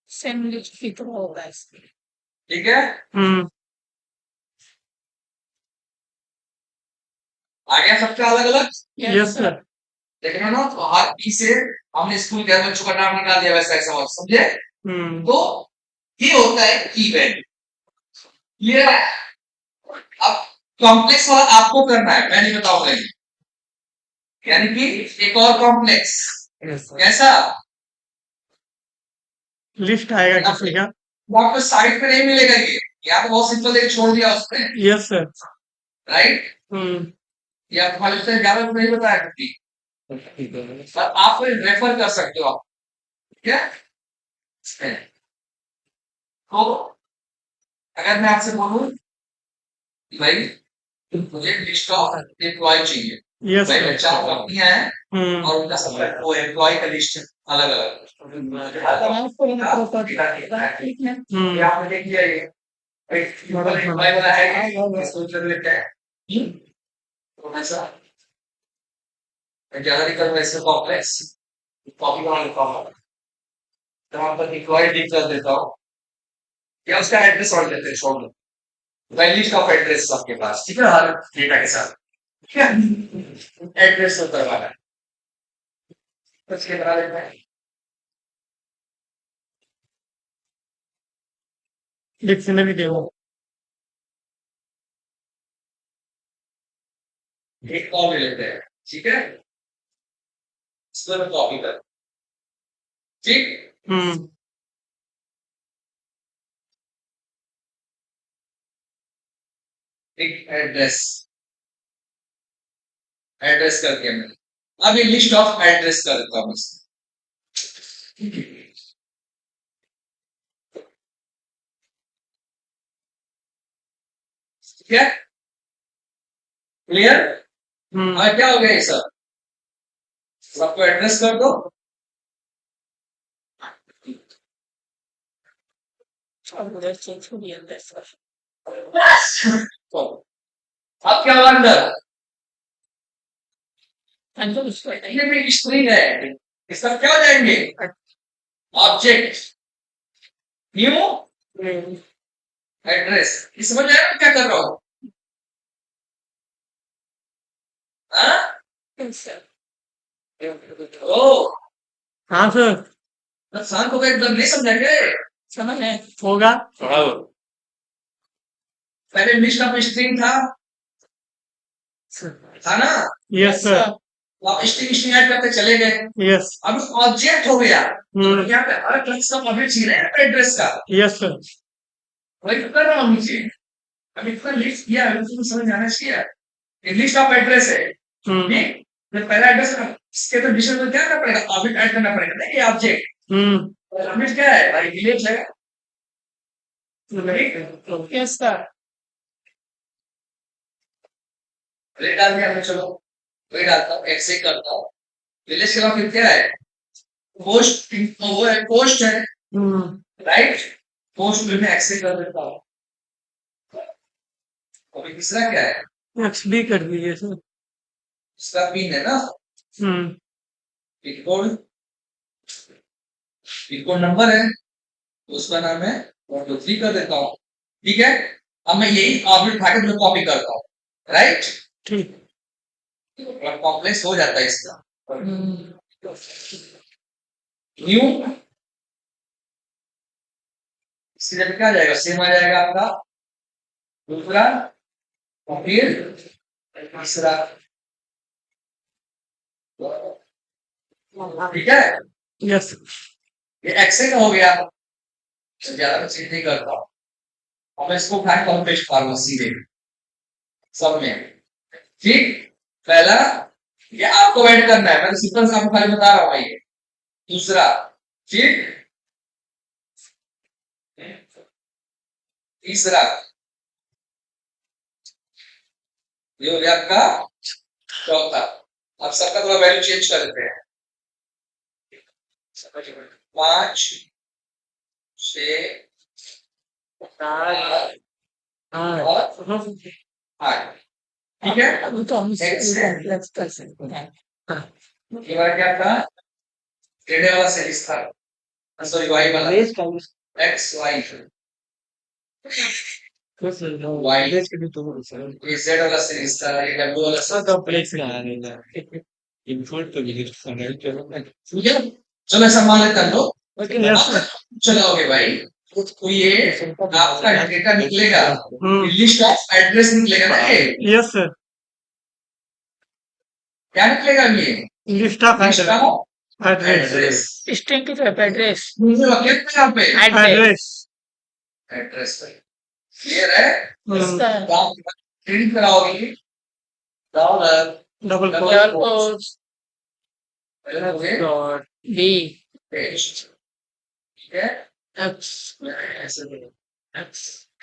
[SPEAKER 3] Same list with all guys.
[SPEAKER 2] ठीक है?
[SPEAKER 1] हम्म,
[SPEAKER 2] आ गया सबका अलग अलग,
[SPEAKER 1] yes sir,
[SPEAKER 2] देख रहे हो ना, तो हर की से हमने स्कूल के बच्चों का नाम निकाल दिया, वैसा ऐसा और समझे?
[SPEAKER 1] हम्म,
[SPEAKER 2] तो ये होता है की वैल्यू, क्लियर है? अब कॉम्प्लेक्स वाला आपको करना है, मैं नहीं बताऊंगा ये, यानी कि एक और कॉम्प्लेक्स, कैसा,
[SPEAKER 1] लिस्ट आएगा किसी का,
[SPEAKER 2] वो आपको साइड पे नहीं मिलेगा, ये या तो बहुत सिंपल लेके छोड़ दिया उसने,
[SPEAKER 1] yes sir,
[SPEAKER 2] राइट?
[SPEAKER 1] हम्म,
[SPEAKER 2] या तुम्हारे से ज्यादा नहीं बताया कुछ, पर आप रेफर कर सकते हो आप, ठीक है? तो अगर मैं आपसे बोलूं कि भाई मुझे लिस्ट ऑफ एम्प्लॉय चाहिए,
[SPEAKER 1] यस
[SPEAKER 2] पहले
[SPEAKER 1] सर।
[SPEAKER 2] 4 कंपनियां हैं
[SPEAKER 1] हम्म।
[SPEAKER 2] और उनका सब वो एम्प्लॉय का लिस्ट अलग अलग
[SPEAKER 3] आपको इन प्रॉपर्टी है
[SPEAKER 1] हम्म।
[SPEAKER 2] यहाँ पे देखिए ये एम्प्लॉय वाला है इसको कर लेते हैं प्रोफेसर मैकेनिकल वैसे कॉम्प्लेक्स कॉपी बना लेता हूँ तो वहां पर एम्प्लॉय लिख कर देता हूँ या उसका एड्रेस और देते हैं छोड़ दो लिस्ट ऑफ एड्रेस आपके पास ठीक है हर डेटा के साथ ठीक है एड्रेस तो करवाना है उसके बना लेते हैं
[SPEAKER 1] डिक्शनरी देखो।
[SPEAKER 2] एक कॉपी लेते हैं ठीक है इसको मैं कॉपी कर ठीक
[SPEAKER 1] हम्म।
[SPEAKER 2] एक एड्रेस एड्रेस करके मैंने अब ये लिस्ट ऑफ एड्रेस कर देता हूँ ठीक है क्लियर
[SPEAKER 1] हम्म।
[SPEAKER 2] और क्या हो गया ये सब सबको एड्रेस कर दो
[SPEAKER 3] उधर चेंज हो गया अंदर सर
[SPEAKER 2] तो अब क्या हुआ अंदर
[SPEAKER 3] अंदर उसको
[SPEAKER 2] ये भी स्ट्रिंग है इसका क्या हो जाएंगे ऑब्जेक्ट न्यू एड्रेस ये समझ आया मैं क्या कर रहा हूँ हाँ
[SPEAKER 3] सर
[SPEAKER 2] ओ
[SPEAKER 1] हाँ सर।
[SPEAKER 2] शांत होकर एकदम नहीं समझेंगे
[SPEAKER 3] समझ है
[SPEAKER 1] होगा।
[SPEAKER 2] पहले लिस्ट ऑफ स्ट्रिंग था ना
[SPEAKER 1] यस सर।
[SPEAKER 2] तो आप स्ट्रिंग स्ट्रिंग ऐड करते चले गए
[SPEAKER 1] यस।
[SPEAKER 2] अब ऑब्जेक्ट हो गया तो यहाँ पे हर क्लास का ऑब्जेक्ट चाहिए ना एड्रेस का
[SPEAKER 1] यस सर।
[SPEAKER 2] वही तो कर रहा हूँ नीचे अब इतना लिस्ट किया है तुम समझ आना चाहिए लिस्ट ऑफ एड्रेस है ठीक तो पहला एड्रेस इसके तो डिशन में क्या करना पड़ेगा ऑब्जेक्ट ऐड करना पड़ेगा ना ये ऑब्जेक्ट ऑब्जेक्ट क्या है भाई विलेज है ठीक
[SPEAKER 3] यस सर
[SPEAKER 2] विलेज डाल दिया मैं चलो वही डालता हूँ ऐसे करता हूँ विलेज के बाद फिर क्या है पोस्ट वो है पोस्ट है राइट पोस्ट में मैं एक्से कर देता हूँ अभी तीसरा क्या है
[SPEAKER 1] एक्स भी कर दीजिए सर।
[SPEAKER 2] इसका पिन है ना pin code pin code number है उसका नाम है 123 कर देता हूँ ठीक है अब मैं यही ऑब्जेक्ट उठा के कॉपी करता हूँ राइट
[SPEAKER 1] ठीक।
[SPEAKER 2] कॉम्प्लेक्स हो जाता है इसका न्यू इसकी जगह क्या आ जाएगा सेम आ जाएगा आपका दूसरा और फिर तीसरा ठीक है
[SPEAKER 1] यस।
[SPEAKER 2] ये एक्सेल हो गया ज्यादा मैं चेंज नहीं करता हूँ और मैं इसको उठा के पेस्ट करूंगा सीधे सब में ठीक पहला ये आपको ऐड करना है मैं तो सिंपल सा आपको खाली बता रहा हूँ ये दूसरा ठीक तीसरा ये हो गया आपका चौथा अब सबका थोड़ा वैल्यू चेंज कर देते हैं 5 6 7 और 8 ठीक है
[SPEAKER 3] अभी तो हम
[SPEAKER 2] X है
[SPEAKER 3] कॉम्प्लेक्स कर सकते हैं
[SPEAKER 2] ये वाला क्या था टेढ़े वाला सीरीज था सॉरी वाई वाला एक्स वाई वाई ये जेड वाला सीरीज था ये डब्ल्यू वाला ठीक है चलो ऐसा मान लेते हैं लोग चलाओगे भाई तो ये आपका डेटा निकलेगा लिस्ट ऑफ एड्रेस निकलेगा ना ये
[SPEAKER 1] यस सर।
[SPEAKER 2] क्या निकलेगा ये
[SPEAKER 1] लिस्ट ऑफ
[SPEAKER 2] एड्रेस
[SPEAKER 3] स्ट्रिंग की तरफ एड्रेस
[SPEAKER 2] मुझे वाक्य पे यहाँ पे
[SPEAKER 1] एड्रेस।
[SPEAKER 2] एड्रेस पे क्लियर है
[SPEAKER 3] सर
[SPEAKER 2] प्रिंट कराओगे dollar
[SPEAKER 1] double
[SPEAKER 3] double
[SPEAKER 1] quote
[SPEAKER 3] dot B
[SPEAKER 2] paste ठीक है
[SPEAKER 3] एक्स
[SPEAKER 2] ऐसे
[SPEAKER 3] एक्स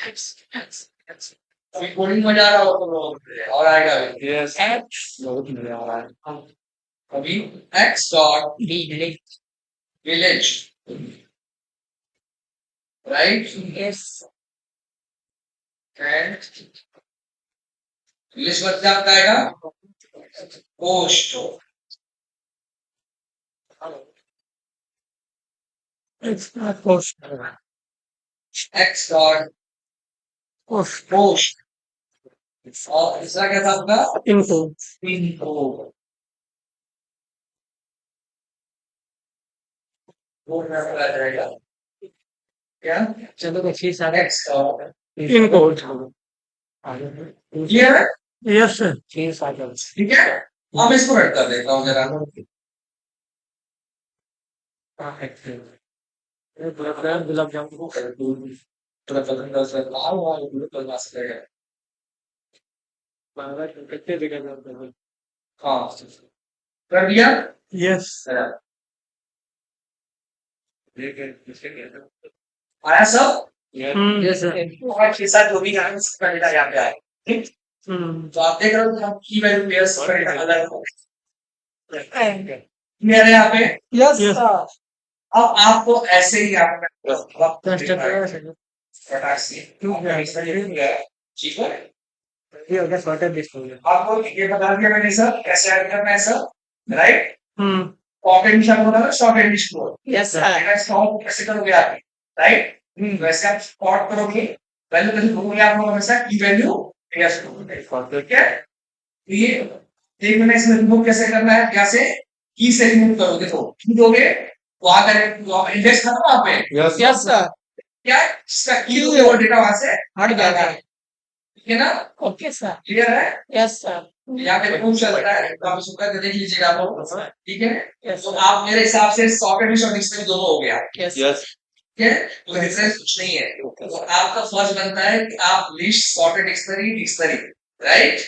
[SPEAKER 3] एक्स एक्स एक्स
[SPEAKER 2] अभी कोडिंग मजा आ रहा हो तो और आएगा अभी
[SPEAKER 4] Yes.
[SPEAKER 3] X
[SPEAKER 4] बहुत मजा आ रहा है.
[SPEAKER 2] अभी x dot
[SPEAKER 3] village.
[SPEAKER 2] Village right
[SPEAKER 3] Yes.
[SPEAKER 2] And village पर क्या आएगा post
[SPEAKER 3] It's not post.
[SPEAKER 2] x dot
[SPEAKER 3] Post.
[SPEAKER 2] Post और दूसरा क्या था आपका
[SPEAKER 1] info
[SPEAKER 2] इनको वो नंबर आ जाएगा क्या
[SPEAKER 4] चलो तो 6
[SPEAKER 2] x डॉट
[SPEAKER 1] इनकोड
[SPEAKER 2] क्लियर है
[SPEAKER 1] यस सर
[SPEAKER 4] 6
[SPEAKER 2] ठीक है अब इसको रट कर देता हूँ जरा
[SPEAKER 4] गुलाब जामुन को
[SPEAKER 2] थोड़ा पसंद है सर आओ आओ गुरु पर मास करेगा
[SPEAKER 4] कितने जगह
[SPEAKER 2] हाँ कर दिया
[SPEAKER 1] यस
[SPEAKER 2] आया सब
[SPEAKER 4] Yes, sir.
[SPEAKER 2] और 6-7 जो भी है उसका डेटा यहाँ पे आया ठीक तो आप देख रहे हो कि हम की वैल्यू पेयर्स का डेटा अलग हो क्लियर है यहाँ पे
[SPEAKER 3] Yes,
[SPEAKER 1] Yes.
[SPEAKER 3] sir.
[SPEAKER 2] अब आपको ऐसे ही यहाँ पे
[SPEAKER 4] Constructor.
[SPEAKER 2] फटाक से ठीक है
[SPEAKER 4] ये हो गया sorted list हो गया.
[SPEAKER 2] आपको ये बता दिया मैंने सर कैसे ऐड करना है सर राइट
[SPEAKER 1] हम्म
[SPEAKER 2] पॉकेट निशान होता है short and store
[SPEAKER 3] Yes, sir.
[SPEAKER 2] Stop कैसे करोगे आप राइट वैसे आप स्पॉट करोगे वैल्यू कैसे ढूंढोगे आप लोग हमेशा की वैल्यू यस ठीक है ये एक मैंने इसमें रिमूव कैसे करना है कैसे की से रिमूव करोगे तो की दोगे तो आ करें तो आप इंडेक्स खत्म वहां पे
[SPEAKER 3] Yes, sir.
[SPEAKER 2] क्या इसका की दोगे और डेटा वहां से
[SPEAKER 3] हट जाएगा.
[SPEAKER 2] ठीक है ना
[SPEAKER 3] Okay, sir.
[SPEAKER 2] क्लियर है
[SPEAKER 3] Yes, sir.
[SPEAKER 2] यहाँ पे रिमूव चल रहा है तो आप इसको करके देख लीजिएगा आप लोग ठीक है
[SPEAKER 3] Yes,
[SPEAKER 2] तो
[SPEAKER 3] sir.
[SPEAKER 2] आप मेरे हिसाब से सॉकेट और डिक्शनरी दोनों हो गया
[SPEAKER 3] Yes.
[SPEAKER 4] Yes.
[SPEAKER 2] ठीक है तो डिफरेंस कुछ नहीं है तो आपका फर्ज बनता है कि आप list sorted dictionary dictionary right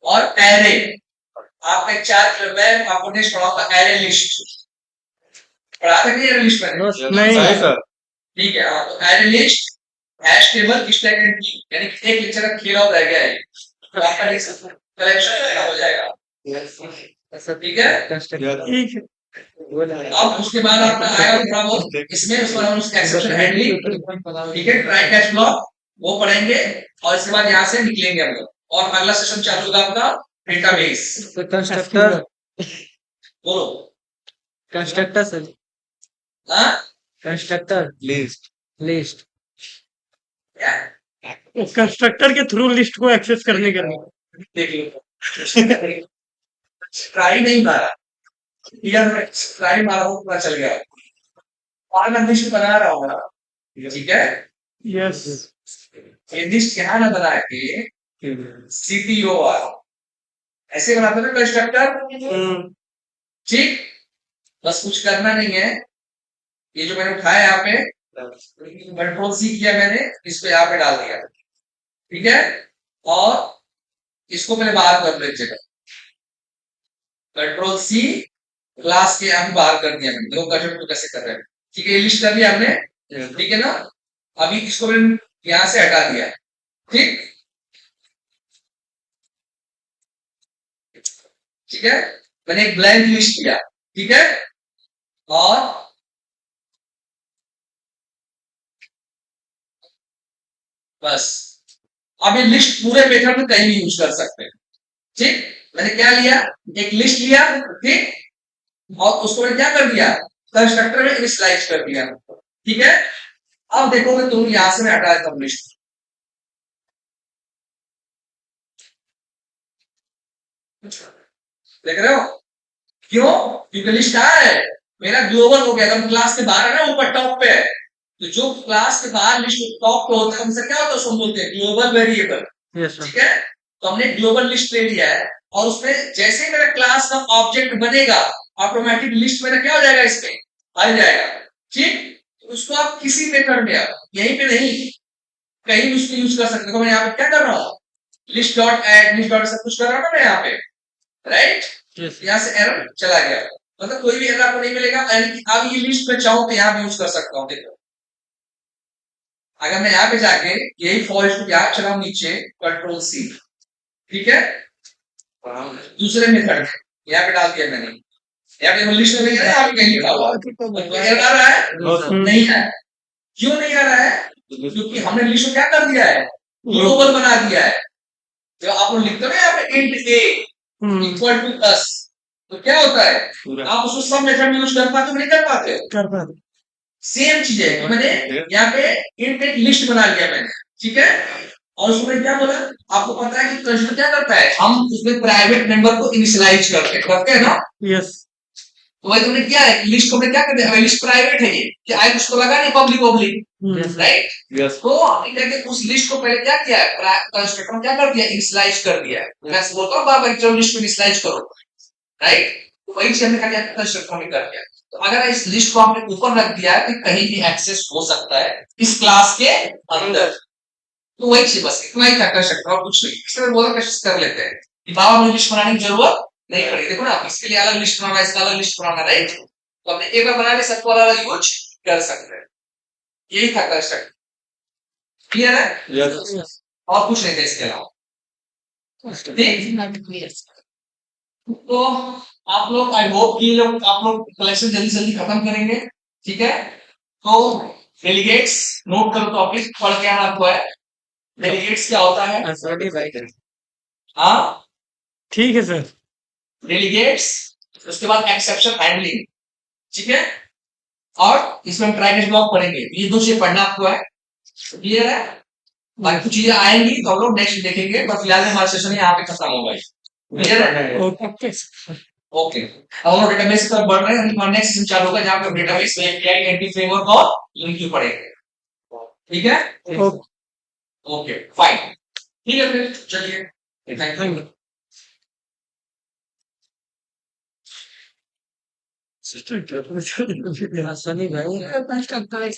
[SPEAKER 2] और एरे आपका एक चार मैं आपको नेक्स्ट पढ़ाऊंगा एरे लिस्ट पढ़ाते नहीं एरे लिस्ट में
[SPEAKER 1] नहीं
[SPEAKER 4] sir.
[SPEAKER 2] ठीक है हाँ, तो array list hash table stack and की यानी कि एक लेक्चर का खेला रह गया है तो आपका लिस्ट कलेक्शन हो जाएगा ठीक है
[SPEAKER 4] Constructor.
[SPEAKER 1] ठीक है
[SPEAKER 2] अब उसके बाद आपका आएगा थोड़ा बहुत इसमें उसको हम उसका एक्सेप्शन हैंडलिंग ठीक है ट्राई कैच ब्लॉक वो पढ़ेंगे और इसके बाद यहाँ से निकलेंगे हम लोग और अगला सेशन चालू होगा आपका डेटाबेस
[SPEAKER 4] तो constructor.
[SPEAKER 2] बोलो
[SPEAKER 4] Constructor sir.
[SPEAKER 2] हाँ
[SPEAKER 4] Constructor. List.
[SPEAKER 2] क्या
[SPEAKER 1] कंस्ट्रक्टर के थ्रू लिस्ट को एक्सेस करने के लिए
[SPEAKER 2] देख लो ट्राई नहीं मारा यार ट्राई मारा हूँ पता चल गया और मैं लिस्ट बना रहा हूँ ना ठीक है
[SPEAKER 1] यस
[SPEAKER 2] ये लिस्ट यहाँ ना बना के सीटीओ ऐसे बनाते हैं कंस्ट्रक्टर ठीक बस कुछ करना नहीं है ये जो मैंने उठाया यहाँ पे कंट्रोल सी किया मैंने इस पे यहाँ पे डाल दिया ठीक है और इसको मैंने बाहर कर लो एक जगह कंट्रोल सी क्लास के यहाँ बाहर कर दिया मैंने देखो कंट्रोल को कैसे कर रहे हैं ठीक है ये लिस्ट कर लिया हमने ठीक है ना अभी इसको मैंने यहाँ से हटा दिया ठीक ठीक है मैंने एक ब्लैंक लिस्ट किया ठीक है और बस अब ये लिस्ट पूरे मेथड में कहीं भी यूज कर सकते हैं ठीक मैंने क्या लिया एक लिस्ट लिया ठीक और उसको मैंने क्या कर दिया कंस्ट्रक्टर में इनिशियलाइज कर दिया ठीक है अब देखोगे तुम यहां से मैं हटा देता हूं लिस्ट देख रहे हो क्यों क्योंकि लिस्ट आ है मेरा ग्लोबल हो गया क्लास के बाहर है ना ऊपर टॉप पे है तो जो क्लास के बाहर लिस्ट टॉप पे होता है उनसे क्या होता है उसको बोलते हैं ग्लोबल वेरिएबल
[SPEAKER 1] यस
[SPEAKER 2] ठीक है तो हमने ग्लोबल लिस्ट ले लिया है और उसमें जैसे ही मेरा क्लास का ऑब्जेक्ट बनेगा ऑटोमेटिक लिस्ट मेरा क्या हो जाएगा इसमें आ जाएगा ठीक उसको आप किसी मेथड में यहीं पे नहीं कहीं भी उसको यूज कर सकते हो मैं यहाँ पे क्या कर रहा हूँ list dot add list dot सब कुछ कर रहा हूँ ना मैं यहाँ पे राइट यहाँ से एरर चला गया मतलब कोई भी एरर आपको नहीं मिलेगा यानी कि अब ये लिस्ट में चाहूँ तो यहाँ भी यूज कर सकता हूँ देखो अगर मैं यहाँ पे जाके यही फॉर को यहाँ चलाऊं नीचे कंट्रोल सी, ठीक है, दूसरे मेथड में यहाँ पे डाल दिया मैंने, यहाँ पे लिस्ट में नहीं है, यहाँ पे कहीं लिखा हुआ आ रहा है, नहीं है। क्यों नहीं आ रहा है? क्योंकि हमने लिस्ट को क्या कर दिया है, ग्लोबल बना दिया है। जब आप लोग लिखते हो ना यहाँ पे int A equal to us, तो क्या होता है, आप उसको सब मेथड में यूज कर पाते हो नहीं कर पाते हो?
[SPEAKER 1] कर पाते।
[SPEAKER 2] सेम चीज है, मैंने यहाँ पे इंट एक लिस्ट बना लिया मैंने, ठीक है, और उसमें क्या बोला, आपको पता है कि कंस्ट्रक्टर क्या करता है, हम उसमें प्राइवेट मेंबर को इनिशियलाइज करते हैं ना।
[SPEAKER 1] यस,
[SPEAKER 2] तो भाई तुमने क्या है, लिस्ट को हमने क्या कर दिया, लिस्ट प्राइवेट है ये, कि आई उसको लगा नहीं पब्लिक, राइट। तो हमने क्या किया, उस लिस्ट को पहले क्या किया है, कंस्ट्रक्टर क्या कर दिया, इनिशियलाइज कर दिया है। मैं बोलता हूँ बार-बार चलो लिस्ट को इनिशियलाइज करो, राइट, तो वही चीज हमने क्या किया, कंस्ट्रक्टर ने कर दिया। तो अगर इस लिस्ट को आपने ऊपर रख दिया है तो कहीं भी एक्सेस हो सकता है इस क्लास के अंदर, तो वही चीज बस इतना ही कर सकते हो और कुछ नहीं। इसलिए बोला कोशिश कर लेते हैं कि बाबा मुझे लिस्ट बनाने की जरूरत नहीं पड़ी। देखो ना, इसके लिए अलग लिस्ट बनाना, इसका अलग लिस्ट बनाना, राइट। तो हमने एक बार बना के सबको अलग यूज कर सकते हैं, यही था कंस्ट्रक्ट। क्लियर है?
[SPEAKER 3] Yes.
[SPEAKER 2] और कुछ नहीं था इसके अलावा। तो आप लोग, आई होप कि लोग आप लोग कलेक्शन जल्दी जल्दी खत्म करेंगे, ठीक है। तो डेलीगेट्स नोट करो, टॉपिक पढ़ के आना आपको है। डेलीगेट्स क्या होता है?
[SPEAKER 4] सॉरी भाई,
[SPEAKER 2] हाँ,
[SPEAKER 1] ठीक है सर।
[SPEAKER 2] डेलीगेट्स, उसके बाद एक्सेप्शन हैंडलिंग, ठीक है, और इसमें हम ट्राई कैच ब्लॉक पढ़ेंगे। ये दो चीजें पढ़ना आपको है, क्लियर है। बाकी कुछ चीजें आएंगी तो हम लोग नेक्स्ट देखेंगे, पर फिलहाल हमारा सेशन यहाँ पे खत्म होगा, क्लियर है।
[SPEAKER 1] ओके
[SPEAKER 2] ओके, अब हम डेटाबेस पर बढ़ रहे हैं। हमारा नेक्स्ट सेशन चालू होगा जहाँ पे डेटाबेस में एपीआई, एंटी फ्रेमवर्क और लिंकिंग पढ़ेंगे, ठीक है। ओके फाइन, ठीक है, फिर चलिए, thank you.
[SPEAKER 1] Thank you.
[SPEAKER 4] Sunny भाई।